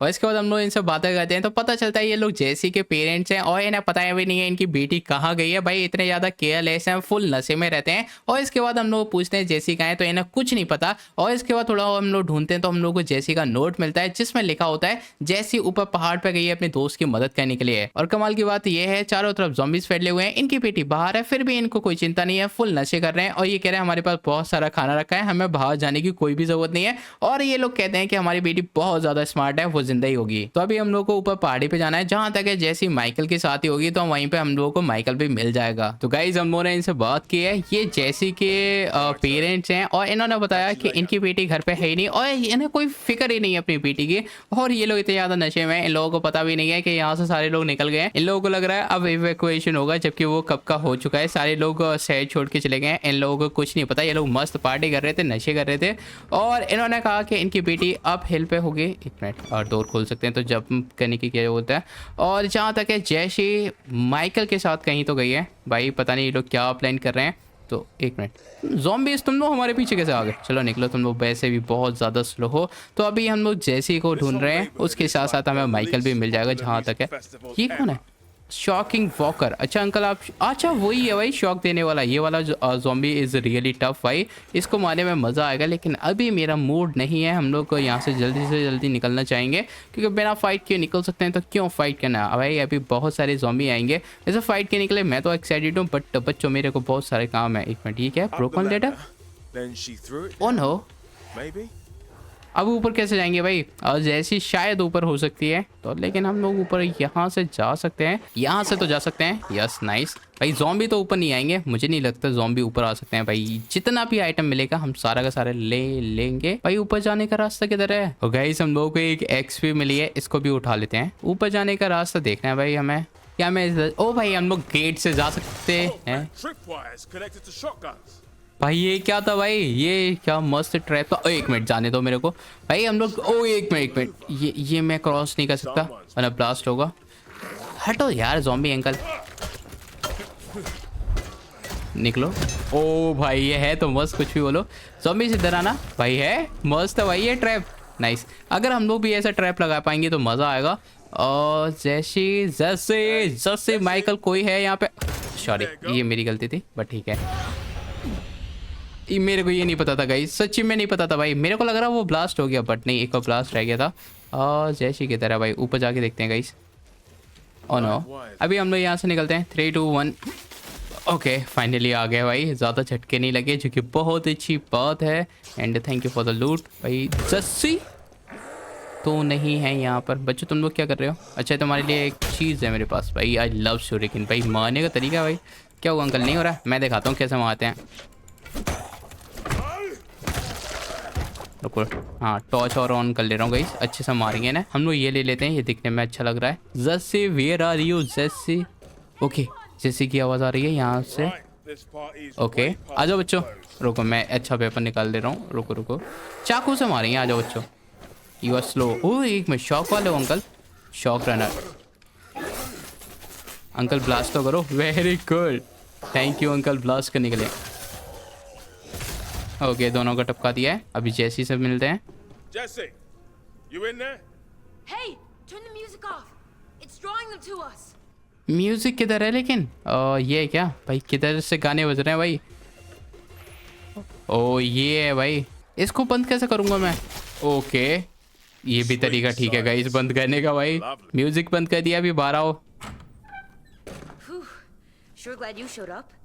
[SPEAKER 1] और इसके बाद हम लोग इनसे बातें करते हैं तो पता चलता है ये लोग जेसी के पेरेंट्स हैं और इन्हें पता भी नहीं है इनकी बेटी कहाँ गई है। भाई इतने ज़्यादा केयरलेस हैं, फुल नशे में रहते हैं। और इसके बाद हम लोग पूछते हैं जेसी कहाँ है, तो इन्हें कुछ नहीं पता। और इसके बाद थोड़ा हम लोग ढूंढते हैं तो हम लोग को जेसी का नोट मिलता है जिसमें लिखा होता है जेसी ऊपर पहाड़ पर गई है अपने दोस्त की मदद करने के लिए। और कमाल की बात यह है चारों तरफ ज़ॉम्बीज फैले हुए हैं, इनकी बेटी बाहर है, फिर भी इनको कोई चिंता नहीं है, फुल नशे कर रहे हैं। और ये कह रहे हैं हमारे पास बहुत सारा खाना रखा है, हमें बाहर जाने की कोई भी जरूरत नहीं है। और ये लोग कहते हैं कि हमारी बेटी बहुत ज्यादा स्मार्ट है, वो जिंदा ही होगी। तो अभी हम लोग को ऊपर पहाड़ी पे जाना है, जहां तक है जैसी माइकल के साथ ही होगी तो वहीं पे हम लोगों को माइकल भी मिल जाएगा। तो गाइज हम लोगों ने इनसे बात की है, ये जैसी के पेरेंट्स हैं और इन्होंने बताया कि इनकी बेटी घर पे है ही नहीं और इन्हें कोई फिक्र ही नहीं है अपनी बेटी की। और ये लोग इतने ज्यादा नशे में, इन लोगों को पता भी नहीं है कि यहाँ से सारे लोग निकल गए हैं। इन लोगों को लग रहा है अब इवैक्यूएशन होगा, जबकि वो कब का हो चुका है। सारे लोग शहर छोड़ के चले गए हैं, इन लोगों को कुछ नहीं पता। ये लोग मस्त पार्टी कर रहे थे, नशे कर रहे थे। और इन्होंने कहा कि इनकी बेटी अब हिल पे होगी। एक मिनट, और डोर खोल सकते हैं तो जंप करने की क्या होता है। और जहाँ तक है जैसी माइकल के साथ कहीं तो गई है, भाई पता नहीं ये लोग क्या प्लान कर रहे हैं। तो एक मिनट, ज़ॉम्बीज़ तुम लोग हमारे पीछे कैसे आ गए? चलो निकलो, तुम लोग वैसे भी बहुत ज़्यादा स्लो हो। तो अभी हम लोग जैसी को ढूंढ रहे हैं, उसके साथ साथ हमें माइकल भी मिल जाएगा जहाँ तक है। ये कौन है? Shocking walker. अच्छा अंकल आप, अच्छा वही है भाई शॉक देने वाला। ये वाला ज़ॉम्बी इज़ रियली टफ भाई, इसको मारने में मज़ा आएगा। लेकिन अभी मेरा मूड नहीं है, हम लोग को यहाँ से जल्दी निकलना चाहेंगे क्योंकि बिना फाइट के निकल सकते हैं तो क्यों फाइट करना भाई। अभी बहुत सारे ज़ॉम्बी आएंगे, जैसे फाइट के निकले मैं तो एक्साइटेड हूँ, बट बच्चों मेरे को बहुत सारे काम है। एक मिनट, ये क्या है? Broken letter? ओह नो, अब ऊपर कैसे जाएंगे भाई? और जैसी शायद ऊपर हो सकती है तो, लेकिन हम लोग ऊपर यहाँ से जा सकते हैं, यहाँ से तो जा सकते हैं। यस नाइस भाई, ज़ॉम्बी तो ऊपर नहीं आएंगे, मुझे नहीं लगता ज़ॉम्बी ऊपर आ सकते हैं भाई। जितना भी आइटम मिलेगा हम सारा का सारा ले लेंगे भाई। ऊपर जाने का रास्ता किधर है? और गाइस हम लोगों को एक एक्सपी मिली है, इसको भी उठा लेते हैं। ऊपर जाने का रास्ता देखना है भाई हमें। क्या मैं, ओ भाई हम लोग गेट से जा सकते हैं। भाई ये क्या था भाई? ये क्या मस्त ट्रैप था। एक मिनट जाने दो मेरे को भाई। हम लोग, ओ एक मिनट, ये मैं क्रॉस नहीं कर सकता वरना ब्लास्ट होगा। हटो यार ज़ॉम्बी अंकल, निकलो। ओ भाई ये है तो मस्त, कुछ भी बोलो। ज़ॉम्बी से डराना भाई है मस्त है भाई ये ट्रैप, नाइस। अगर हम लोग भी ऐसा ट्रैप लगा पाएंगे तो मज़ा आएगा। और जैसे माइकल कोई है यहाँ पे, सॉरी ये मेरी गलती थी बट ठीक है। मेरे को ये नहीं पता था गाइस, सच्ची में नहीं पता था भाई। मेरे को लग रहा वो ब्लास्ट हो गया बट नहीं, एक और ब्लास्ट रह गया था। और जैसी की तरह भाई ऊपर जाके देखते हैं गाइस। ओ नो, अभी हम लोग यहाँ से निकलते हैं। 3 2 1 ओके फाइनली आ गए भाई। ज़्यादा झटके नहीं लगे जो कि बहुत अच्छी बात है। And thank you for the लूट भाई। जस्सी तो नहीं है यहाँ पर। बच्चों तुम लोग क्या कर रहे हो? अच्छा तुम्हारे लिए एक चीज़ है मेरे पास भाई। आई लव शूरिकेन भाई, मारने का तरीका भाई। क्या हुआ अंकल, नहीं हो रहा? मैं दिखाता हूँ कैसे मारते हैं। रुको, हाँ टॉर्च और ऑन कर ले रहा हूँ गाइस, अच्छे से मारेंगे ना हम लोग। ये ले लेते हैं, ये दिखने में अच्छा लग रहा है। जैसे वेयर आर यू जैसी? ओके जैसी की आवाज़ आ रही है यहाँ से। ओके आ जाओ बच्चों, रुको मैं अच्छा पेपर निकाल दे रहा हूँ। रुको चाकू से मारेंगे, आ जाओ बच्चों। You are slow. ओह एक मिनट, शॉक वाले हो uncle? Shock runner uncle, blast तो करो। Very good, thank you uncle blast करने के लिए। ओके दोनों का टपका दिया है। अभी जैसी से मिलते हैं।
[SPEAKER 3] Jesse, you in there?
[SPEAKER 4] Hey, turn the music off. It's drawing them to us.
[SPEAKER 1] Music किधर है लेकिन? ये क्या भाई, किधर से गाने बज रहे हैं भाई? ओ ये है भाई, इसको बंद कैसे करूंगा मैं? ओके ये भी तरीका ठीक है गाइस बंद करने का भाई। म्यूजिक बंद कर दिया, अभी बाहर आओ।
[SPEAKER 4] Whew. Sure glad you showed up.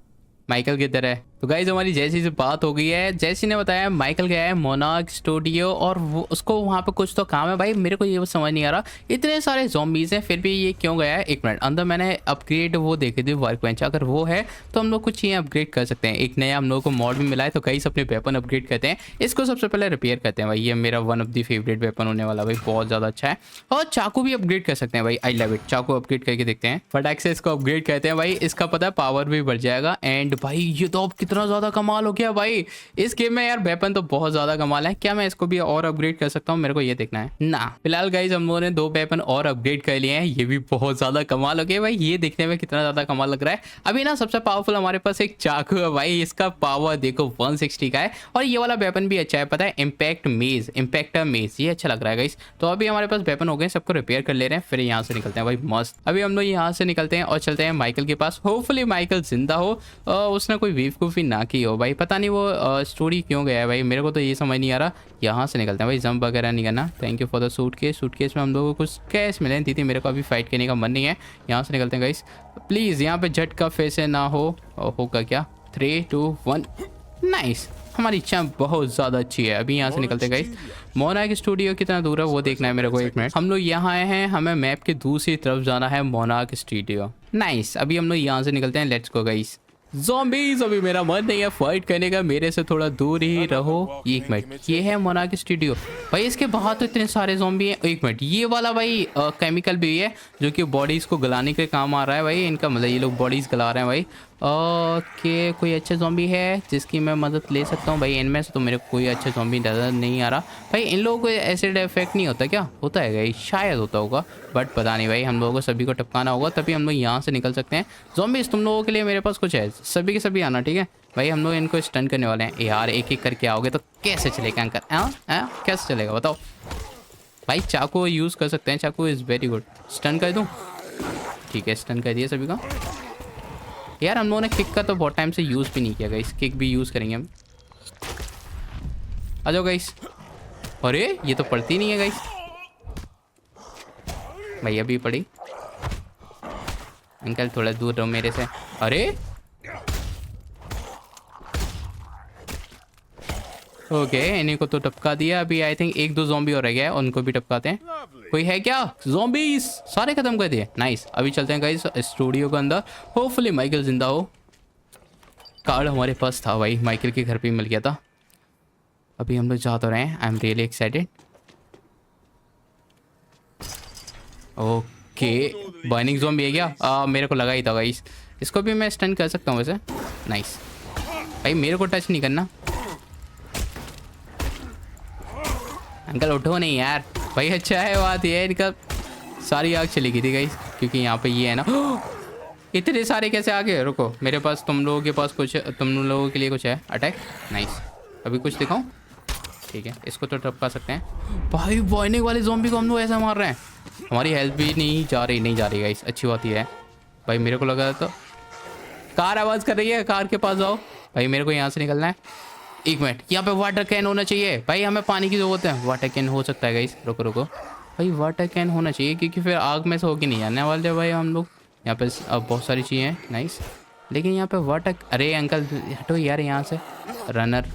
[SPEAKER 1] Michael किधर है? तो गाइज हमारी जैसी से बात हो गई है। जैसी ने बताया माइकल गया है मोनार्क स्टूडियो और वो उसको वहाँ पे कुछ तो काम है भाई। मेरे को ये समझ नहीं आ रहा, इतने सारे ज़ॉम्बीज़ हैं फिर भी ये क्यों गया है। एक मिनट, अंदर मैंने अपग्रेड वो देखी थी वर्क बेंच, अगर वो है तो हम लोग कुछ चीज़ें अपग्रेड कर सकते हैं। एक नया हम लोग को मॉड भी मिला है, तो कई अपने वेपन अपग्रेड करते हैं। इसको सबसे पहले रिपेयर करते हैं भाई, ये मेरा one of the favourite weapon होने वाला भाई, बहुत ज़्यादा अच्छा है। और चाकू भी अपग्रेड कर सकते हैं भाई, आई लव इट। चाकू अपग्रेड करके देखते हैं, फटाक से इसको अपग्रेड करते हैं भाई। इसका पता है पावर भी बढ़ जाएगा। एंड भाई ये तो अब कितना ज़्यादा कमाल हो गया भाई इस गेम में यार। वेपन तो बहुत ज़्यादा कमाल है। क्या मैं इसको भी और अपग्रेड कर सकता हूँ? मेरे को ये देखना है ना। फिलहाल गाइज हम लोगों ने 2 वेपन और अपग्रेड कर लिए हैं। ये भी बहुत ज़्यादा कमाल हो गया भाई। ये देखने में कितना ज़्यादा कमाल लग रहा है। अभी ना सबसे पावरफुल हमारे पास एक चाकू है भाई। इसका पावर देखो 160 का है। और ये वाला वेपन भी अच्छा है, पता है, इम्पैक्टर मेज, ये अच्छा लग रहा है गाइस। तो अभी हमारे पास वेपन हो गए, सबको रिपेयर कर ले रहे हैं, फिर यहाँ से निकलते हैं भाई मस्त। अभी हम लोग यहाँ से निकलते हैं और चलते हैं माइकल के पास। होपफुली माइकल जिंदा हो, उसने कोई बेवकूफ़ी ना की हो भाई। पता नहीं वो स्टोरी क्यों गया है भाई, मेरे को तो ये समझ नहीं आ रहा। यहाँ से निकलते हैं भाई, जंप वगैरह नहीं करना। Thank you for the suitcase में हम लोगों को कुछ कैश मिले। दीदी मेरे को अभी फाइट करने का मन नहीं है। यहाँ से निकलते हैं गाइस। प्लीज़ यहाँ पे झटका फेस ना हो, होगा क्या? 3 2 1 नाइस। हमारी इच्छा बहुत ज़्यादा अच्छी है। अभी यहाँ से निकलते हैं गाइस। मोनार्क स्टूडियो कितना दूर है वो देखना है मेरे को। 1 मिनट। हम लोग यहाँ आए हैं, हमें मैप के दूसरी तरफ जाना है, मोनार्क स्टूडियो। नाइस। अभी हम लोग यहाँ से निकलते हैं। Let's go guys. ज़ॉम्बीज़, अभी मेरा मन नहीं है फाइट करने का, मेरे से थोड़ा दूर ही रहो। 1 मिनट। ये है मोनार्क स्टूडियो भाई। इसके बाहर तो इतने सारे ज़ॉम्बी हैं। 1 मिनट। ये वाला भाई केमिकल भी है जो कि बॉडीज़ को गलाने के काम आ रहा है भाई। इनका मतलब ये लोग बॉडीज़ गला रहे हैं भाई। ओके, कोई अच्छा ज़ॉम्बी है जिसकी मैं मदद ले सकता हूँ भाई? इनमें से तो मेरे को कोई अच्छा ज़ॉम्बी नज़र नहीं आ रहा भाई। इन लोगों को एसिड इफेक्ट नहीं होता क्या? होता है भाई, शायद होता होगा, बट पता नहीं भाई। हम लोगों को सभी को टपकाना होगा तभी हम लोग यहाँ से निकल सकते हैं। ज़ॉम्बीज़ तुम लोगों के लिए मेरे पास कुछ है, सभी के सभी आना, ठीक है भाई। हम लोग इनको स्टन करने वाले हैं यार। एक एक करके आओगे तो कैसे चलेगा अंकल? कैसे चलेगा बताओ भाई? चाकू यूज़ कर सकते हैं, चाकू इज़ वेरी गुड। स्टन कर दूँ? ठीक है, स्टन कर दिया सभी का। यार हम लोगों ने किक का तो बहुत टाइम से यूज़ भी नहीं किया गाइस। किक भी यूज़ करेंगे हम। आ जाओ गाइस। अरे ये तो पड़ती नहीं है गाइस। भैया भी पड़ी। अंकल थोड़ा दूर रहो मेरे से। अरे ओके, इन्हीं को तो टपका दिया। अभी आई थिंक 1 2 ज़ॉम्बी और रह गया है, उनको भी टपकाते हैं। कोई है क्या? ज़ॉम्बीज़ सारे खत्म कर दिए। नाइस। अभी चलते हैं गाइस स्टूडियो के अंदर। होपफुली माइकल जिंदा हो। कार्ड हमारे पास था भाई, माइकल के घर पे मिल गया था। अभी हम लोग जा तो रहे हैं। I am really excited. Okay, burning zombie है क्या? मेरे को लगा ही था गाइस। इसको भी मैं स्टन कर सकता हूँ वैसे। नाइस भाई, मेरे को टच नहीं करना। अंकल उठो नहीं यार भाई। अच्छा है, बात ये है इनका सारी आग चली गई थी गाइस, क्योंकि यहाँ पे ये है ना। इतने सारे कैसे आ गए? रुको, मेरे पास तुम लोगों के पास कुछ, तुम लोगों के लिए कुछ है अटैक। नाइस। अभी कुछ दिखाऊं? ठीक है, इसको तो टपका सकते हैं भाई। बॉयनिंग वाले ज़ॉम्बी को हम लोग ऐसा मार रहे हैं। हमारी हेल्थ भी नहीं जा रही गाइस। अच्छी बात ये है भाई। मेरे को लगा तो कार आवाज़ कर रही है, कार के पास जाओ भाई। मेरे को यहाँ से निकलना है। 1 मिनट। यहाँ पे वाटर कैन होना चाहिए भाई, हमें पानी की ज़रूरत है। वाटर कैन हो सकता है गाइस। रुको भाई, वाटर कैन होना चाहिए क्योंकि फिर आग में से होके नहीं आने वाले भाई हम लोग। यहाँ पे अब बहुत सारी चीज़ें हैं। नाइस। लेकिन यहाँ पे वाटर, अरे अंकल हटो यार यहाँ से। रनर,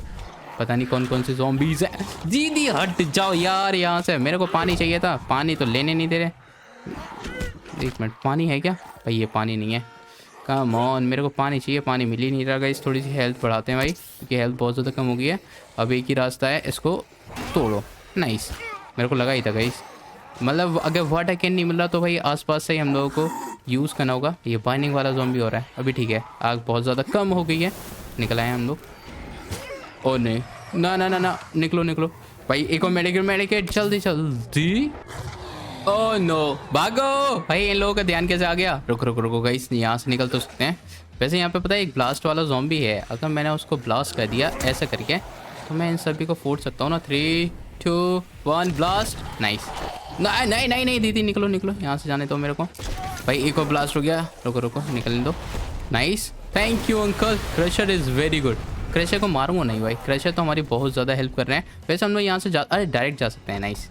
[SPEAKER 1] पता नहीं कौन कौन से ज़ॉम्बीज़ हैं। दीदी हट जाओ यार यहाँ से, मेरे को पानी चाहिए था। पानी तो लेने नहीं दे रहे। 1 मिनट, पानी है क्या भाई? ये पानी नहीं है। कम ऑन, मेरे को पानी चाहिए, पानी मिल ही नहीं रहा गाइस। थोड़ी सी हेल्थ बढ़ाते हैं भाई, क्योंकि हेल्थ बहुत ज़्यादा कम हो गई है। अब एक ही रास्ता है, इसको तोड़ो। नाइस, मेरे को लगा ही था गाइस। मतलब अगर वाटर कैन नहीं मिल रहा तो भाई आसपास से ही हम लोगों को यूज़ करना होगा। ये बाइनिंग वाला ज़ॉम्बी हो रहा है अभी। ठीक है, आग बहुत ज़्यादा कम हो गई है। निकल आए हम लोग। ओ नहीं, ना निकलो भाई। एक और मेडिकेट जल्दी। ओह नो, भागो भाई। इन लोगों का ध्यान कैसे आ गया? रुको गाइस, यहाँ से निकल तो सकते हैं। वैसे यहाँ पे पता है एक ब्लास्ट वाला ज़ॉम्बी है। अगर मैंने उसको ब्लास्ट कर दिया ऐसा करके तो मैं इन सभी को फोड़ सकता हूँ ना। 3 2 1 ब्लास्ट। नाइस। नहीं दीदी निकलो यहाँ से जाने दो मेरे को भाई। एक और ब्लास्ट हो गया। रुको निकलने दो। Nice, thank you uncle. Crusher is very good. Crusher को मारूंगा नहीं भाई, क्रशर तो हमारी बहुत ज़्यादा हेल्प कर रहे हैं। वैसे हम लोग यहाँ से डायरेक्ट जा सकते हैं। नाइस।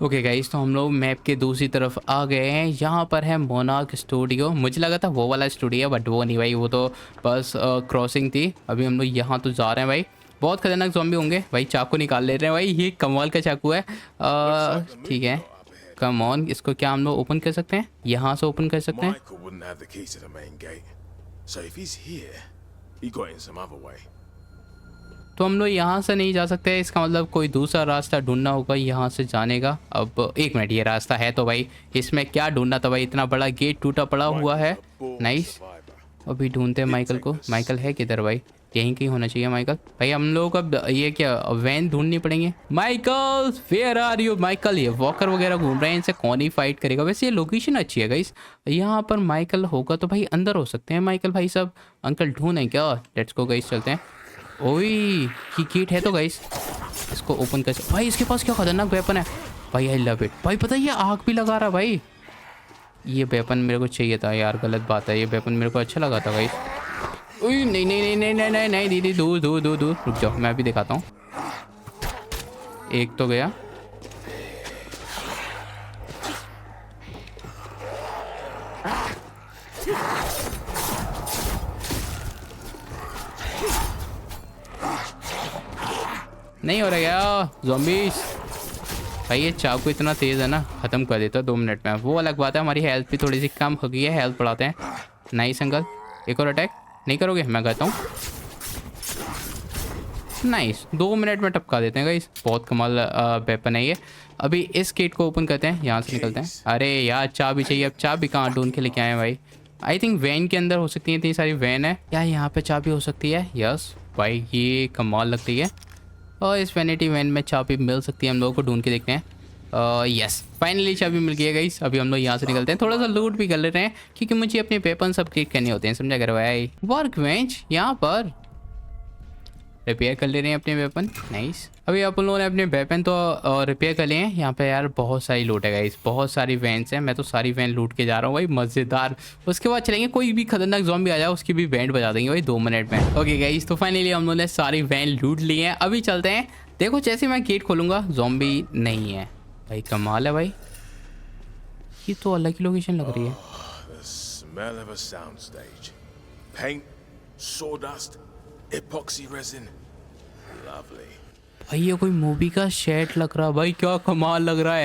[SPEAKER 1] ओके गाइस, तो हम लोग मैप के दूसरी तरफ आ गए हैं। यहाँ पर है मोनार्क स्टूडियो। मुझे लगा था वो वाला स्टूडियो, बट वो नहीं भाई, वो तो बस क्रॉसिंग थी। अभी हम लोग यहाँ तो जा रहे हैं भाई। बहुत खतरनाक ज़ॉम्बी होंगे भाई। चाकू निकाल ले रहे हैं भाई, ये कमाल का चाकू है। ठीक है, कम ऑन। इसको क्या हम लोग ओपन कर सकते हैं? यहाँ से ओपन कर सकते हैं।
[SPEAKER 3] Michael wouldn't have the key to the main gate. So if he's here, he got in some other way.
[SPEAKER 1] तो हम लोग यहाँ से नहीं जा सकते। इसका मतलब कोई दूसरा रास्ता ढूंढना होगा यहाँ से जाने का। अब 1 मिनट, ये रास्ता है तो भाई इसमें क्या ढूंढना था भाई? इतना बड़ा गेट टूटा पड़ा हुआ है। नाइस। अभी ढूंढते हैं माइकल को। माइकल है किधर भाई? यहीं कहीं होना चाहिए माइकल भाई। हम लोग अब ये क्या वैन ढूंढनी पड़ेंगे। Michael where are you Michael. ये वॉकर वगैरह घूम रहे हैं, इनसे कौन ही फाइट करेगा। वैसे ये लोकेशन अच्छी है गाइस, यहाँ पर माइकल होगा तो भाई अंदर हो सकते हैं माइकल भाई सब। अंकल ढूंढें क्या। लेट्स गो गाइस चलते हैं। ओए ये गेट है तो गाइस इसको ओपन कर भाई। इसके पास क्या खतरनाक वेपन है भाई। आई लव इट भाई। पता है ये आग भी लगा रहा भाई। ये वेपन मेरे को चाहिए था यार, गलत बात है। ये वेपन मेरे को अच्छा लगा था गाइस। नहीं नहीं नहीं नहीं नहीं नहीं नहीं दीदी दूर दूर दूर दूर रुक जाओ, मैं भी दिखाता हूँ। एक तो गया। नहीं हो रहा क्या ज़ॉम्बीज़ भाई। ये चाकू इतना तेज़ है ना, ख़त्म कर देता 2 मिनट में। वो अलग बात है, हमारी हेल्थ भी थोड़ी सी कम हो गई है। हेल्थ बढ़ाते हैं। Nice uncle. एक और अटैक नहीं करोगे, मैं करता हूँ। नाइस 2 मिनट में टपका देते हैं गाइस। बहुत कमाल वेपन है ये। अभी इस गेट को ओपन करते हैं, यहाँ से निकलते हैं। अरे यार चाबी चाहिए। अब चाबी कहाँ ढूंढ के लेके आए हैं भाई। आई थिंक वैन के अंदर हो सकती है, इतनी सारी वैन है। क्या यहाँ पे चाबी हो सकती है। यस भाई ये कमाल लग रही है। और इस वैनिटी वैन में चाबी मिल सकती है, हम लोगों को ढूंढ के देखते हैं। यस फाइनली चाबी मिल गई है गाइस। अभी हम लोग यहाँ से निकलते हैं। थोड़ा सा लूट भी कर लेते हैं क्योंकि मुझे अपने वेपन्स अपग्रेड करने होते हैं, समझा कर भाई। वर्क बेंच यहाँ पर रिपेयर कर ले रहे हैं अपने वेपन। नाइस। अभी अपन लोगों ने अपने वेपन तो रिपेयर कर लिए हैं। यहाँ पे यार बहुत सारी लूट है गाइस, बहुत सारी वैन्स हैं। मैं तो सारी वैन लूट के जा रहा हूँ भाई, मज़ेदार। उसके बाद चलेंगे, कोई भी खतरनाक ज़ॉम्बी आ जाए उसकी भी बैंड बजा देंगे भाई 2 मिनट में। ओके गाइस तो फाइनली हम लोगों ने सारी वैन लूट ली हैं। अभी चलते हैं। देखो जैसे मैं गेट खोलूँगा ज़ॉम्बी नहीं है भाई। कमाल है भाई, ये तो अलग ही लोकेशन लग रही है।
[SPEAKER 3] The smell of a soundstage. Paint, sawdust, epoxy resin. Lovely.
[SPEAKER 1] भाई ये कोई मूवी का सेट लग रहा भाई। क्या कमाल लग रहा है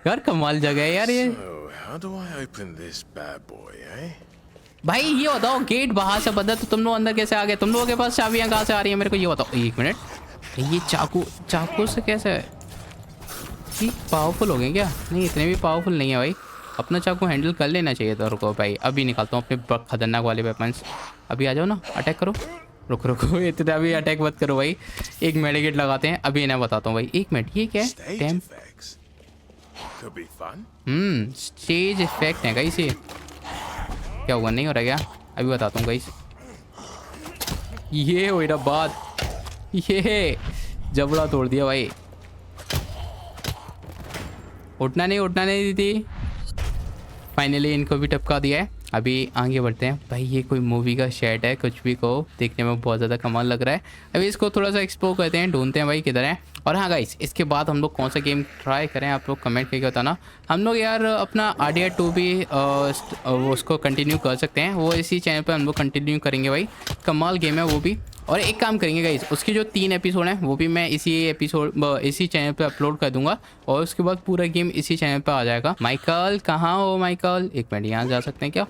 [SPEAKER 1] यार कमाल जगह है यार ये।
[SPEAKER 3] So, how do I open this bad boy, eh?
[SPEAKER 1] भाई ये बताओ गेट बाहर से बंद है तो तुम लोग अंदर कैसे आ गए। तुम लोगों के पास चाबियां कहाँ से आ रही है मेरे को ये बताओ। 1 मिनट। ये चाकू से कैसे है। ये पावरफुल हो गए क्या। नहीं इतने भी पावरफुल नहीं है भाई। अपना चाकू हैंडल कर लेना चाहिए था। रुको भाई अभी निकालता हूँ अपने खतरनाक वाले वेपन्स। अभी आ जाओ ना, अटैक करो। रुको इतना भी अटैक मत करो भाई। एक मेडिकेट लगाते हैं, अभी इन्हें बताता हूँ भाई। 1 मिनट ये क्या है।
[SPEAKER 3] Stage
[SPEAKER 1] dam
[SPEAKER 3] effects. Could be fun.
[SPEAKER 1] Stage effect है गाइस ये। क्या हुआ, नहीं हो रहा क्या। अभी बताता हूँ गाइस। ये हो रहा बात, ये जबड़ा तोड़ दिया भाई। उठना नहीं दीदी। फाइनली इनको भी टपका दिया है। अभी आगे बढ़ते हैं भाई। ये कोई मूवी का सेट है, कुछ भी कहो, देखने में बहुत ज़्यादा कमाल लग रहा है। अभी इसको थोड़ा सा एक्सप्लोर करते हैं, ढूंढते हैं भाई किधर है। और हाँ गाइस इसके बाद हम लोग कौन सा गेम ट्राई करें आप लोग कमेंट करके बताना। हम लोग यार अपना RDR2 भी उसको कंटिन्यू कर सकते हैं। वो इसी चैनल पर हम लोग कंटिन्यू करेंगे भाई। कमाल गेम है वो भी। और एक काम करेंगे गाइस, उसकी जो 3 एपिसोड हैं वो भी मैं इसी चैनल पे अपलोड कर दूंगा। और उसके बाद पूरा गेम इसी चैनल पे आ जाएगा। माइकल कहाँ हो माइकल। 1 मिनट, यहाँ जा सकते हैं क्या।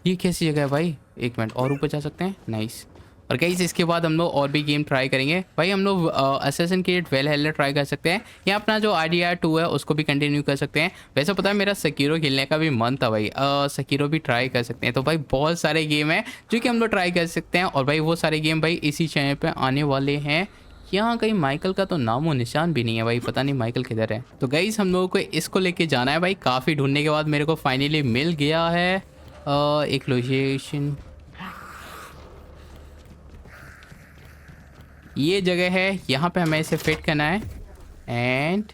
[SPEAKER 1] ये कैसी जगह है भाई। 1 मिनट और ऊपर जा सकते हैं। नाइस। और गाइस इसके बाद हम लोग और भी गेम ट्राई करेंगे भाई। हम लोग असैसिन क्रीड वैलहैला ट्राई कर सकते हैं, या अपना जो RDR2 है उसको भी कंटिन्यू कर सकते हैं। वैसे पता है मेरा सकीरो खेलने का भी मन था भाई। सकीरो भी ट्राई कर सकते हैं। तो भाई बहुत सारे गेम हैं जो कि हम लोग ट्राई कर सकते हैं। और भाई वो सारे गेम भाई इसी चैनल पर आने वाले हैं। यहाँ कहीं माइकल का तो नामो निशान भी नहीं है भाई, पता नहीं माइकल किधर है। तो गाइस हम लोगों को इसको लेके जाना है भाई। काफ़ी ढूंढने के बाद मेरे को फाइनली मिल गया है एक लोकेशन। ये जगह है, यहाँ पे हमें इसे फिट करना है। एंड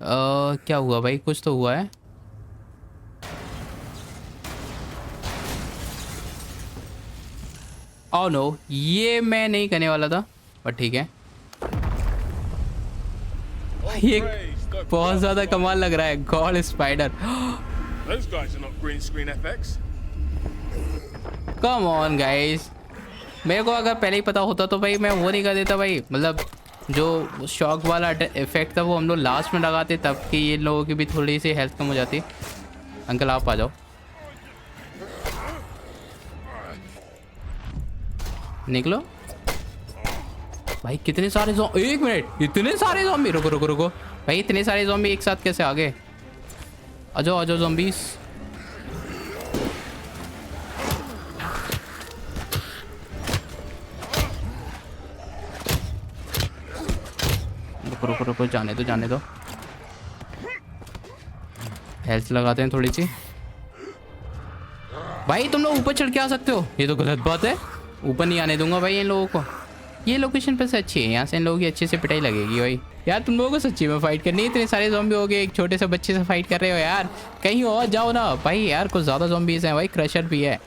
[SPEAKER 1] क्या हुआ भाई, कुछ तो हुआ है। ओह नो, ये मैं नहीं करने वाला था पर ठीक है। ये बहुत ज़्यादा कमाल लग रहा है। God spider.
[SPEAKER 3] Those guys are not green screen FX.
[SPEAKER 1] Come on guys, मेरे को अगर पहले ही पता होता तो भाई मैं वो नहीं कर देता भाई। मतलब जो शॉक वाला इफेक्ट था वो हम लोग लास्ट में लगाते, तब कि ये लोगों की भी थोड़ी सी हेल्थ कम हो जाती। अंकल आप आ जाओ। निकलो भाई। कितने सारे 1 मिनट, इतने सारे ज़ॉम्बी। रुको भाई, इतने सारे ज़ॉम्बी एक साथ कैसे आ गए। आ जाओ ज़ॉम्बीज़। रुको रुको रुको, जाने दो जाने दो। हेल्थ लगाते हैं थोड़ी सी। भाई तुम लोग ऊपर चढ़ के आ सकते हो, ये तो गलत बात है। ऊपर नहीं आने दूंगा भाई इन लोगों को। ये लोकेशन पर से अच्छी है, यहाँ से इन लोगों की अच्छे से पिटाई लगेगी भाई। यार तुम लोगों को सच्ची में फाइट करनी है? इतने सारे ज़ॉम्बी हो गए, एक छोटे से बच्चे से फाइट कर रहे हो यार। कहीं और जाओ ना भाई। यार कुछ ज़्यादा ज़ॉम्बीज़ हैं भाई, क्रशर भी है।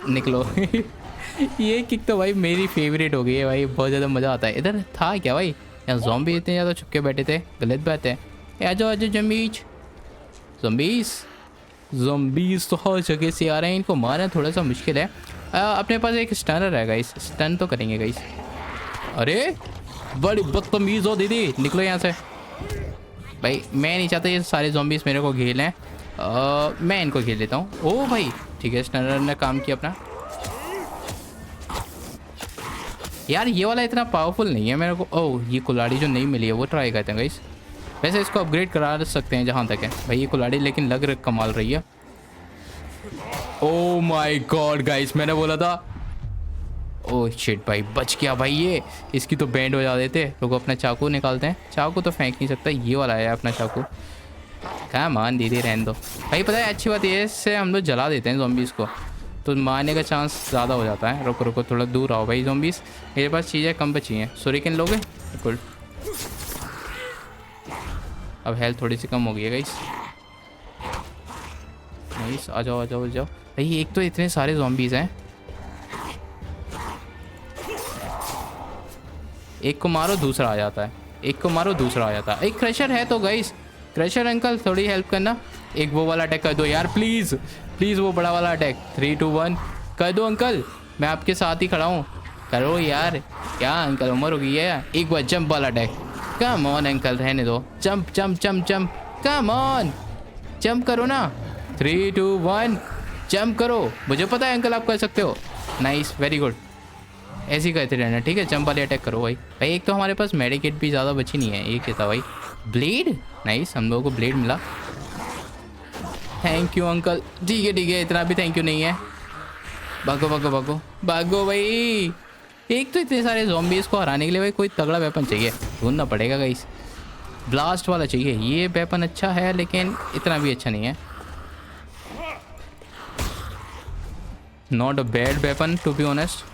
[SPEAKER 1] निकलो। ये किक तो भाई मेरी फेवरेट हो गई है भाई, बहुत ज़्यादा मज़ा आता है। इधर था क्या भाई? यहाँ ज़ॉम्बी इतने ज़्यादा छुपके बैठे थे, गलत बात है। आ जाओ आ जाओ ज़ॉम्बीज़। ज़ॉम्बीज़ तो हर जगह से आ रहे हैं, इनको मारना थोड़ा सा मुश्किल है। अपने पास एक स्टनर है गाइस, स्टन तो करेंगे गाइस। अरे बड़ी बदतमीज हो दीदी, निकलो यहाँ से। भाई मैं नहीं चाहता ये सारे ज़ॉम्बीज़ मेरे को घेर लें, मैं इनको घेर लेता हूँ। ओ भाई ठीक है, स्टनर ने काम किया अपना। यार ये वाला इतना पावरफुल नहीं है मेरे को। ओह ये कुल्हाड़ी जो नहीं मिली है वो ट्राई करते हैं गाइस। वैसे इसको अपग्रेड करा सकते हैं जहाँ तक है भाई। ये कुल्हाड़ी लेकिन लग कमाल रही है। ओह माय गॉड गाइस, मैंने बोला था। ओह शिट भाई, बच गया भाई ये। इसकी तो बैंड हो जाते थे। लोग अपना चाकू निकालते हैं, चाकू तो फेंक नहीं सकता, ये वाला है अपना चाकू। क्या मान दीदी, रहने दो भाई। पता है अच्छी बात ये है, इससे हम लोग जला देते हैं ज़ॉम्बीज़ को, तो मारने का चांस ज़्यादा हो जाता है। रुको रुको, थोड़ा दूर आओ भाई ज़ॉम्बीज़। मेरे पास चीज़ें कम बची हैं। सुरिकन लोगे? बिल्कुल। अब हेल्थ थोड़ी सी कम हो गई है गाइस। नाइस, आ जाओ आ जाओ आ जाओ भाई। एक तो इतने सारे ज़ॉम्बीज़ हैं, एक को मारो दूसरा आ जाता है, एक को मारो दूसरा आ जाता है। एक क्रशर है तो गाइस, क्रशर अंकल थोड़ी हेल्प करना। एक वो वाला अटैक कर दो यार प्लीज़ प्लीज़, वो बड़ा वाला अटैक। 3 2 1 कर दो अंकल, मैं आपके साथ ही खड़ा हूँ। करो यार, क्या अंकल उम्र हो गई है? एक बार जंप वाला अटैक। कम ऑन अंकल, रहने दो। Jump jump jump jump, come on jump करो ना। 3 2 1 जंप करो। मुझे पता है अंकल आप कर सकते हो। Nice, very good. ऐसे ही करते रहना, ठीक है? जंप वाले अटैक करो भाई। भाई एक तो हमारे पास मेडिकेट भी ज़्यादा बची नहीं है। ये क्या था भाई? ब्लेड। नाइस, हम लोगों को ब्लेड मिला। Thank you uncle. ठीक है, इतना भी थैंक यू नहीं है। भागो भागो भागो भागो भाई। एक तो इतने सारे ज़ॉम्बीज़ को हराने के लिए भाई कोई तगड़ा वेपन चाहिए, ढूंढना पड़ेगा गाइस। ब्लास्ट वाला चाहिए। ये वेपन अच्छा है लेकिन इतना भी अच्छा नहीं है। Not a bad weapon to be honest.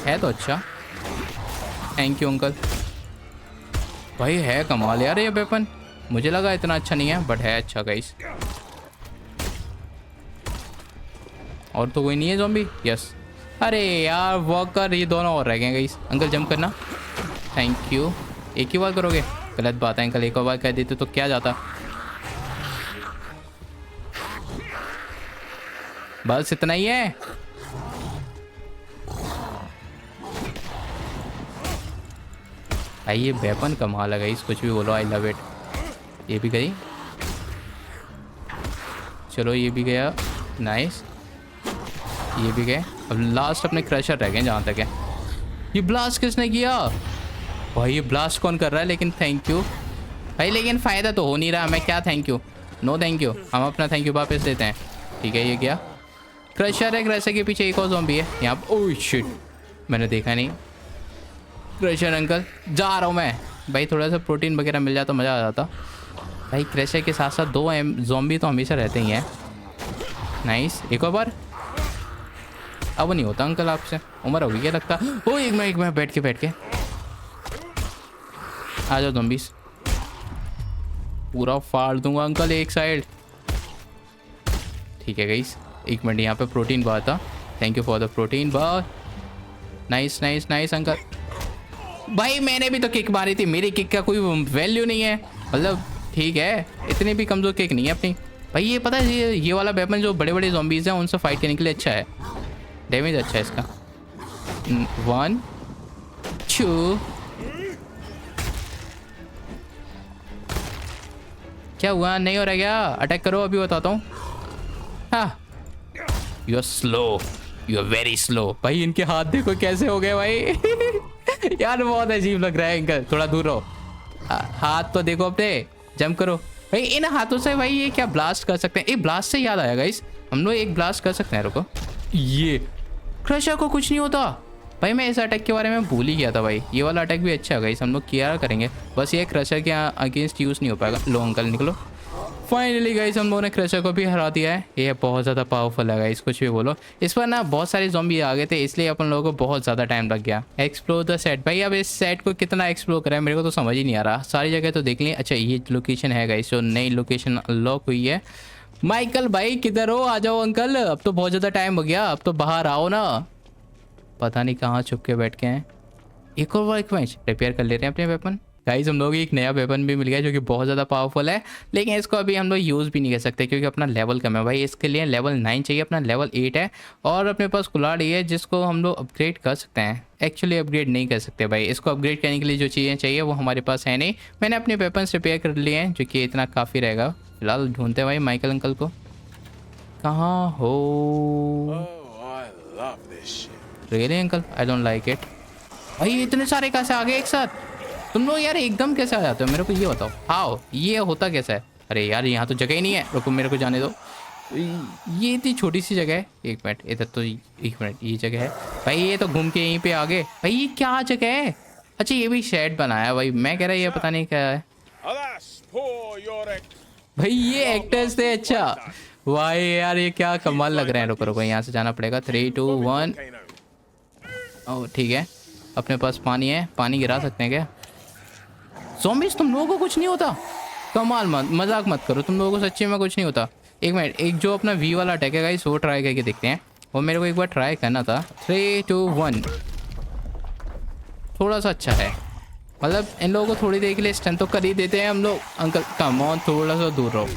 [SPEAKER 1] है तो अच्छा। Thank you uncle. भाई है कमाल यार ये वेपन। मुझे लगा इतना अच्छा नहीं है बट है अच्छा गाइस। और तो कोई नहीं है ज़ॉम्बी? यस। अरे यार वॉकर, ये दोनों और रह गए गाइस। अंकल जंप करना। Thank you. एक ही बार करोगे? गलत बात है अंकल, एक और बार कह देते तो क्या जाता। बस इतना ही है। भाई ये वेपन कमाल है गाइस, कुछ भी बोलो, आई लव इट। ये भी गई, चलो ये भी गया। नाइस, ये भी गए। अब लास्ट अपने क्रशर रह गए जहाँ तक है। ये ब्लास्ट किसने किया भाई? ये ब्लास्ट कौन कर रहा है? लेकिन थैंक यू भाई, लेकिन फ़ायदा तो हो नहीं रहा। मैं क्या thank you? No thank you. हम अपना थैंक यू वापस देते हैं, ठीक है? ये क्या क्रशर है? क्रशर के पीछे एक और ज़ॉम्बी है यहाँ पर। ओह शिट, मैंने देखा नहीं। क्रशर अंकल जा रहा हूँ मैं भाई। थोड़ा सा प्रोटीन वगैरह मिल जाता तो मज़ा आ जाता भाई। क्रशर के साथ साथ 2 ज़ॉम्बी तो हमेशा रहते ही हैं। नाइस, एक और बार। अब नहीं होता अंकल आपसे, उम्र होगी क्या लगता। ओ एक मिनट बैठ के आ जाओ ज़ॉम्बीज़। पूरा फाड़ दूंगा अंकल एक साइड, ठीक है गाइस? एक मिनट, यहाँ पे प्रोटीन बार था। Thank you for the protein bar. Nice nice nice uncle. भाई मैंने भी तो किक मारी थी, मेरी किक का कोई वैल्यू नहीं है मतलब। ठीक है, इतनी भी कमज़ोर किक नहीं है अपनी। भाई ये पता है ये वाला वेपन जो बड़े बड़े ज़ॉम्बीज़ हैं उनसे फाइट करने के लिए अच्छा है। डैमेज अच्छा है इसका। 1 2। क्या हुआ? नहीं हो रहा क्या? अटैक करो, अभी बताता हूँ। हाँ, you are slow, you are very slow. भाई इनके हाथ देखो कैसे हो गए भाई। यार बहुत अजीब लग रहा है अंकल, थोड़ा दूर रहो। हाथ तो देखो अपने, जंप करो भाई। इन हाथों से भाई ये क्या ब्लास्ट कर सकते हैं? एक ब्लास्ट से याद आया गाइस, हम लोग एक ब्लास्ट कर सकते हैं। रुको, ये क्रशर को कुछ नहीं होता भाई मैं इस अटैक के बारे में भूल ही गया था भाई। ये वाला अटैक भी अच्छा है गाइस, हम लोग किया करेंगे। बस ये क्रशर के अगेंस्ट यूज़ नहीं हो पाएगा। लो अंकल निकलो। फाइनली गाइस हम लोगों ने क्रशर को भी हरा दिया है। ये बहुत ज़्यादा पावरफुल है गाइस, कुछ भी बोलो। इस पर ना बहुत सारे ज़ॉम्बी आ गए थे, इसलिए अपन लोगों को बहुत ज़्यादा टाइम लग गया। Explore the set. भाई अब इस सेट को कितना एक्सप्लोर करें, मेरे को तो समझ ही नहीं आ रहा। सारी जगह तो देख ली। अच्छा ये लोकेशन है गाइस, जो नई लोकेशन अनलॉक हुई है। माइकल भाई किधर हो, आ जाओ अंकल। अब तो बहुत ज़्यादा टाइम हो गया, अब तो बाहर आओ ना। पता नहीं कहाँ छुप के बैठ के हैं। एक और वर्क बेंच रिपेयर कर ले रहे हैं अपने वेपन। गाइस हम लोगों को एक नया वेपन भी मिल गया जो कि बहुत ज़्यादा पावरफुल है, लेकिन इसको अभी हम लोग यूज़ भी नहीं कर सकते क्योंकि अपना लेवल कम है भाई। इसके लिए लेवल 9 चाहिए, अपना लेवल 8 है। और अपने पास कुल्हाड़ी है जिसको हम लोग अपग्रेड कर सकते हैं। एक्चुअली अपग्रेड नहीं कर सकते भाई, इसको अपग्रेड करने के लिए जो चीज़ें चाहिए वो हमारे पास है नहीं। मैंने अपने वेपन्स रिपेयर कर लिए हैं, जो कि इतना काफ़ी रहेगा। फिलहाल ढूंढते हैं भाई माइकल अंकल को। कहाँ हो?
[SPEAKER 3] Oh, I love this shit.
[SPEAKER 1] Really uncle? I don't like it. भाई इतने सारे कैसे आ गए एक साथ? तुम लोग यार एकदम कैसे आ जाते हो, मेरे को ये बताओ। हाउ ये होता कैसा है? अरे यार यहाँ तो जगह ही नहीं है। रुको मेरे को जाने दो। ये इतनी छोटी सी जगह है। एक मिनट इधर तो, एक मिनट ये जगह है भाई। ये तो घूम के यहीं पे आ गए भाई। ये क्या जगह है? अच्छा ये भी शेड बनाया है भाई। मैं कह रहा ये पता नहीं क्या है
[SPEAKER 3] Alas, poor Yorick.
[SPEAKER 1] भाई। ये एक्टर्स थे। अच्छा भाई यार ये क्या कमाल लग रहे हैं। रुको रुको यहाँ से जाना पड़ेगा। 3 2 1। ओह ठीक है, अपने पास पानी है, पानी गिरा सकते हैं क्या? ज़ॉम्बीज़ तुम लोगों को कुछ नहीं होता? कमाल मत, मजाक मत करो, तुम लोगों को सच्ची में कुछ नहीं होता। एक मिनट, एक जो अपना वी वाला अटैक है गाइस वो ट्राई करके देखते हैं। वो मेरे को एक बार ट्राई करना था। 3 2 1। थोड़ा सा अच्छा है, मतलब इन लोगों को थोड़ी देर के लिए स्टन तो कर ही देते हैं हम लोग। अंकल कम ऑन, थोड़ा सा दूर रहो।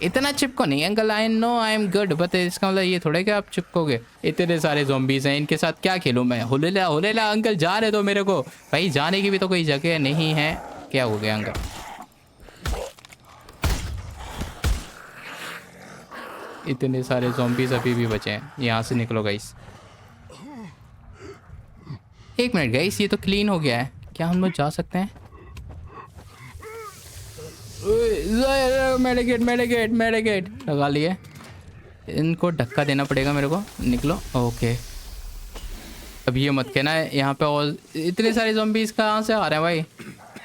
[SPEAKER 1] इतना चिपको नहीं uncle. I know I am good, but इसका मतलब ये थोड़ा कि आप चिपकोगे। इतने सारे ज़ॉम्बीज़ हैं, इनके साथ क्या खेलूँ मैं? होलेला होलेला अंकल जाने दो मेरे को। भाई जाने की भी तो कोई जगह नहीं है। क्या हो गया अंकल? इतने सारे ज़ॉम्बीज़ अभी भी बचे हैं। यहाँ से निकलो गाइस। एक मिनट गाइस, ये तो क्लीन हो गया है, क्या हम लोग जा सकते हैं? मेडिकेट मेडिकेट मेडिकेट लगा लिए। इनको धक्का देना पड़ेगा मेरे को। निकलो। ओके अब ये मत कहना है यहाँ पे और इतने सारे ज़ॉम्बीज़ कहाँ से आ रहे हैं भाई?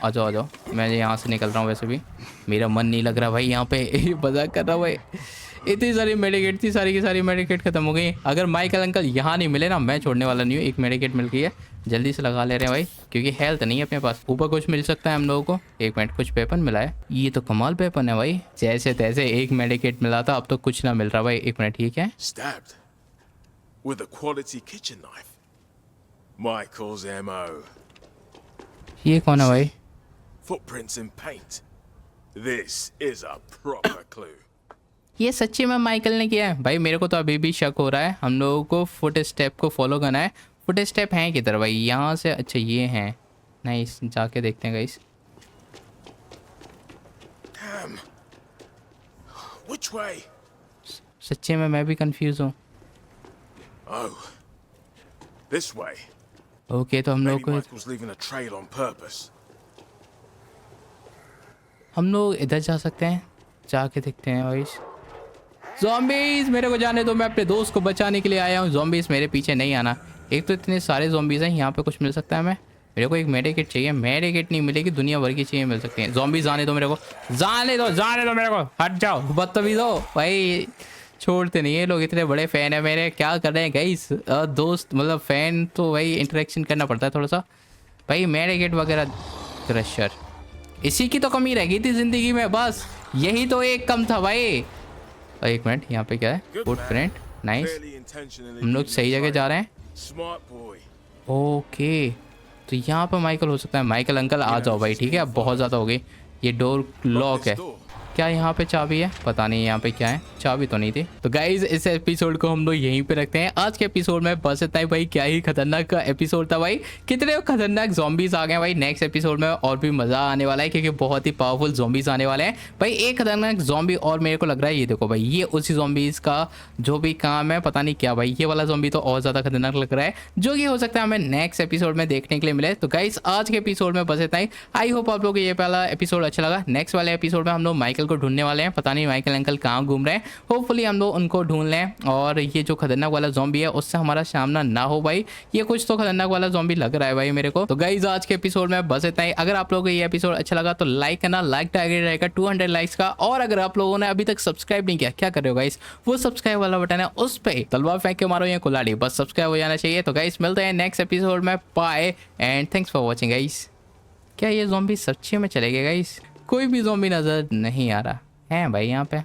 [SPEAKER 1] आ जाओ आ जाओ, मैं यहाँ से निकल रहा हूँ। वैसे भी मेरा मन नहीं लग रहा भाई यहाँ पे। मजाक कर रहा हूँ भाई। इतनी सारी मेडिकेट थी, सारी की सारी मेडिकेट खत्म हो गई। अगर माइकल अंकल यहाँ नहीं मिले ना, मैं छोड़ने वाला नहीं हूँ। एक मेडिकेट मिल गई है, जल्दी से लगा ले रहे हैं भाई क्योंकि हेल्थ नहीं है अपने पास। ऊपर कुछ मिल सकता है हम लोगों को। एक मिनट, कुछ वेपन मिला है। ये तो कमाल वेपन है भाई। जैसे तैसे एक मेडिकेट मिला था, अब तो कुछ ना मिल रहा भाई। एक मिनट, ये क्या है?
[SPEAKER 3] Stabbed with a quality kitchen knife. Michael's MO.
[SPEAKER 1] ये कौन है भाई?
[SPEAKER 3] Footprints in paint. This is a proper clue.
[SPEAKER 1] ये सच्ची में माइकल ने किया है भाई? मेरे को तो अभी भी शक हो रहा है। हम लोगों को फुट स्टेप को फॉलो करना है। फुट स्टेप हैं किधर भाई? यहाँ से? अच्छा ये हैं। नाइस, जाके देखते हैं गाइस।
[SPEAKER 3] Damn. Which way?
[SPEAKER 1] सच्ची में मैं भी कंफ्यूज हूँ।
[SPEAKER 3] Oh. This way.
[SPEAKER 1] ओके तो हम लोग
[SPEAKER 3] Maybe
[SPEAKER 1] को,
[SPEAKER 3] Michael's leaving a trail on purpose.
[SPEAKER 1] हम लोग इधर जा सकते हैं। जाके देखते हैं भाई। ज़ॉम्बीज़ मेरे को जाने दो, मैं अपने दोस्त को बचाने के लिए आया हूँ। ज़ॉम्बीज़ मेरे पीछे नहीं आना। एक तो इतने सारे ज़ॉम्बीज़ हैं। यहाँ पे कुछ मिल सकता है हमें? मेरे को एक मेडिकेट चाहिए। मेडिकेट नहीं मिलेगी, दुनिया भर की चीज़ें मिल सकती हैं। ज़ॉम्बीज़ आने दो मेरे को, जाने दो मेरे को। हट जाओ, बदतमीज़ हो भाई। छोड़ते नहीं ये लोग, इतने बड़े फ़ैन है मेरे। क्या कर रहे हैं गाइस? दोस्त मतलब फ़ैन तो भाई इंटरेक्शन करना पड़ता है थोड़ा सा भाई। मेडिकेट वगैरह, क्रशर, इसी की तो कमी रह गई थी ज़िंदगी में। बस यही तो एक कम था भाई। एक मिनट, यहाँ पे क्या है? फुटप्रिंट। नाइस,
[SPEAKER 3] Barely intentionally
[SPEAKER 1] हम लोग
[SPEAKER 3] leaving
[SPEAKER 1] सही
[SPEAKER 3] a
[SPEAKER 1] जगह
[SPEAKER 3] trail.
[SPEAKER 1] जा रहे हैं।
[SPEAKER 3] Smart boy.
[SPEAKER 1] ओके तो यहाँ पर माइकल हो सकता है। माइकल अंकल आ जाओ भाई, ठीक है? अब बहुत ज़्यादा हो गई। ये डोर लॉक है। क्या यहाँ पे चाबी है? पता नहीं यहाँ पे क्या है। चाबी तो नहीं थी। तो गाइज इस एपिसोड को हम लोग यहीं पे रखते हैं। आज के एपिसोड में बस इतना ही भाई। क्या ही खतरनाक एपिसोड था भाई। कितने खतरनाक ज़ॉम्बीज़ आ गए भाई। नेक्स्ट एपिसोड में और भी मज़ा आने वाला है क्योंकि बहुत ही पावरफुल ज़ॉम्बीज़ आने वाले हैं भाई। एक खतरनाक ज़ॉम्बी और मेरे को लग रहा है, ये देखो भाई, ये उसी ज़ॉम्बीज़ का जो भी काम है, पता नहीं क्या भाई। ये वाला ज़ॉम्बी तो और ज़्यादा खतरनाक लग रहा है, जो कि हो सकता है हमें नेक्स्ट एपिसोड में देखने के लिए मिले। तो गाइज आज के एपिसोड में बस इतना ही। आई होप आप लोग को ये पहला एपिसोड अच्छा लगा। नेक्स्ट वाले एपिसोड में हम लोग माइकल को ढूंढने वाले हैं। पता नहीं माइकल अंकल कहाँ घूम रहे हैं। होपफुली हम लोग उनको ढूंढ लें और ये जो खतरनाक वाला ज़ॉम्बी है उससे हमारा सामना ना हो भाई। ये कुछ तो खतरनाक वाला ज़ॉम्बी लग रहा है भाई मेरे को। तो गाइस आज के एपिसोड में बस इतना ही। अगर आप लोगों को ये एपिसोड अच्छा लगा तो लाइक करना, लाइक टारगेट रहेगा 200 लाइक्स का। और अगर आप लोगों ने अभी तक सब्सक्राइब नहीं किया, क्या कर रहे हो गाइस, वो सब्सक्राइब वाला बटन है उस पे तलवार फेंक के मारो या कुल्हाड़ी, बस सब्सक्राइब हो जाना चाहिए। तो गाइस मिलते हैं नेक्स्ट एपिसोड में। Bye and thanks for watching guys. क्या ये ज़ॉम्बी सच्ची में चले गए गाइस? कोई भी ज़ॉम्बी नजर नहीं आ रहा है भाई यहाँ पे।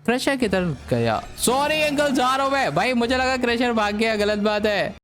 [SPEAKER 1] क्रशर किधर गया? सॉरी अंकल, जा रहा हूँ मैं भाई। मुझे लगा क्रशर भाग गया, गलत बात है।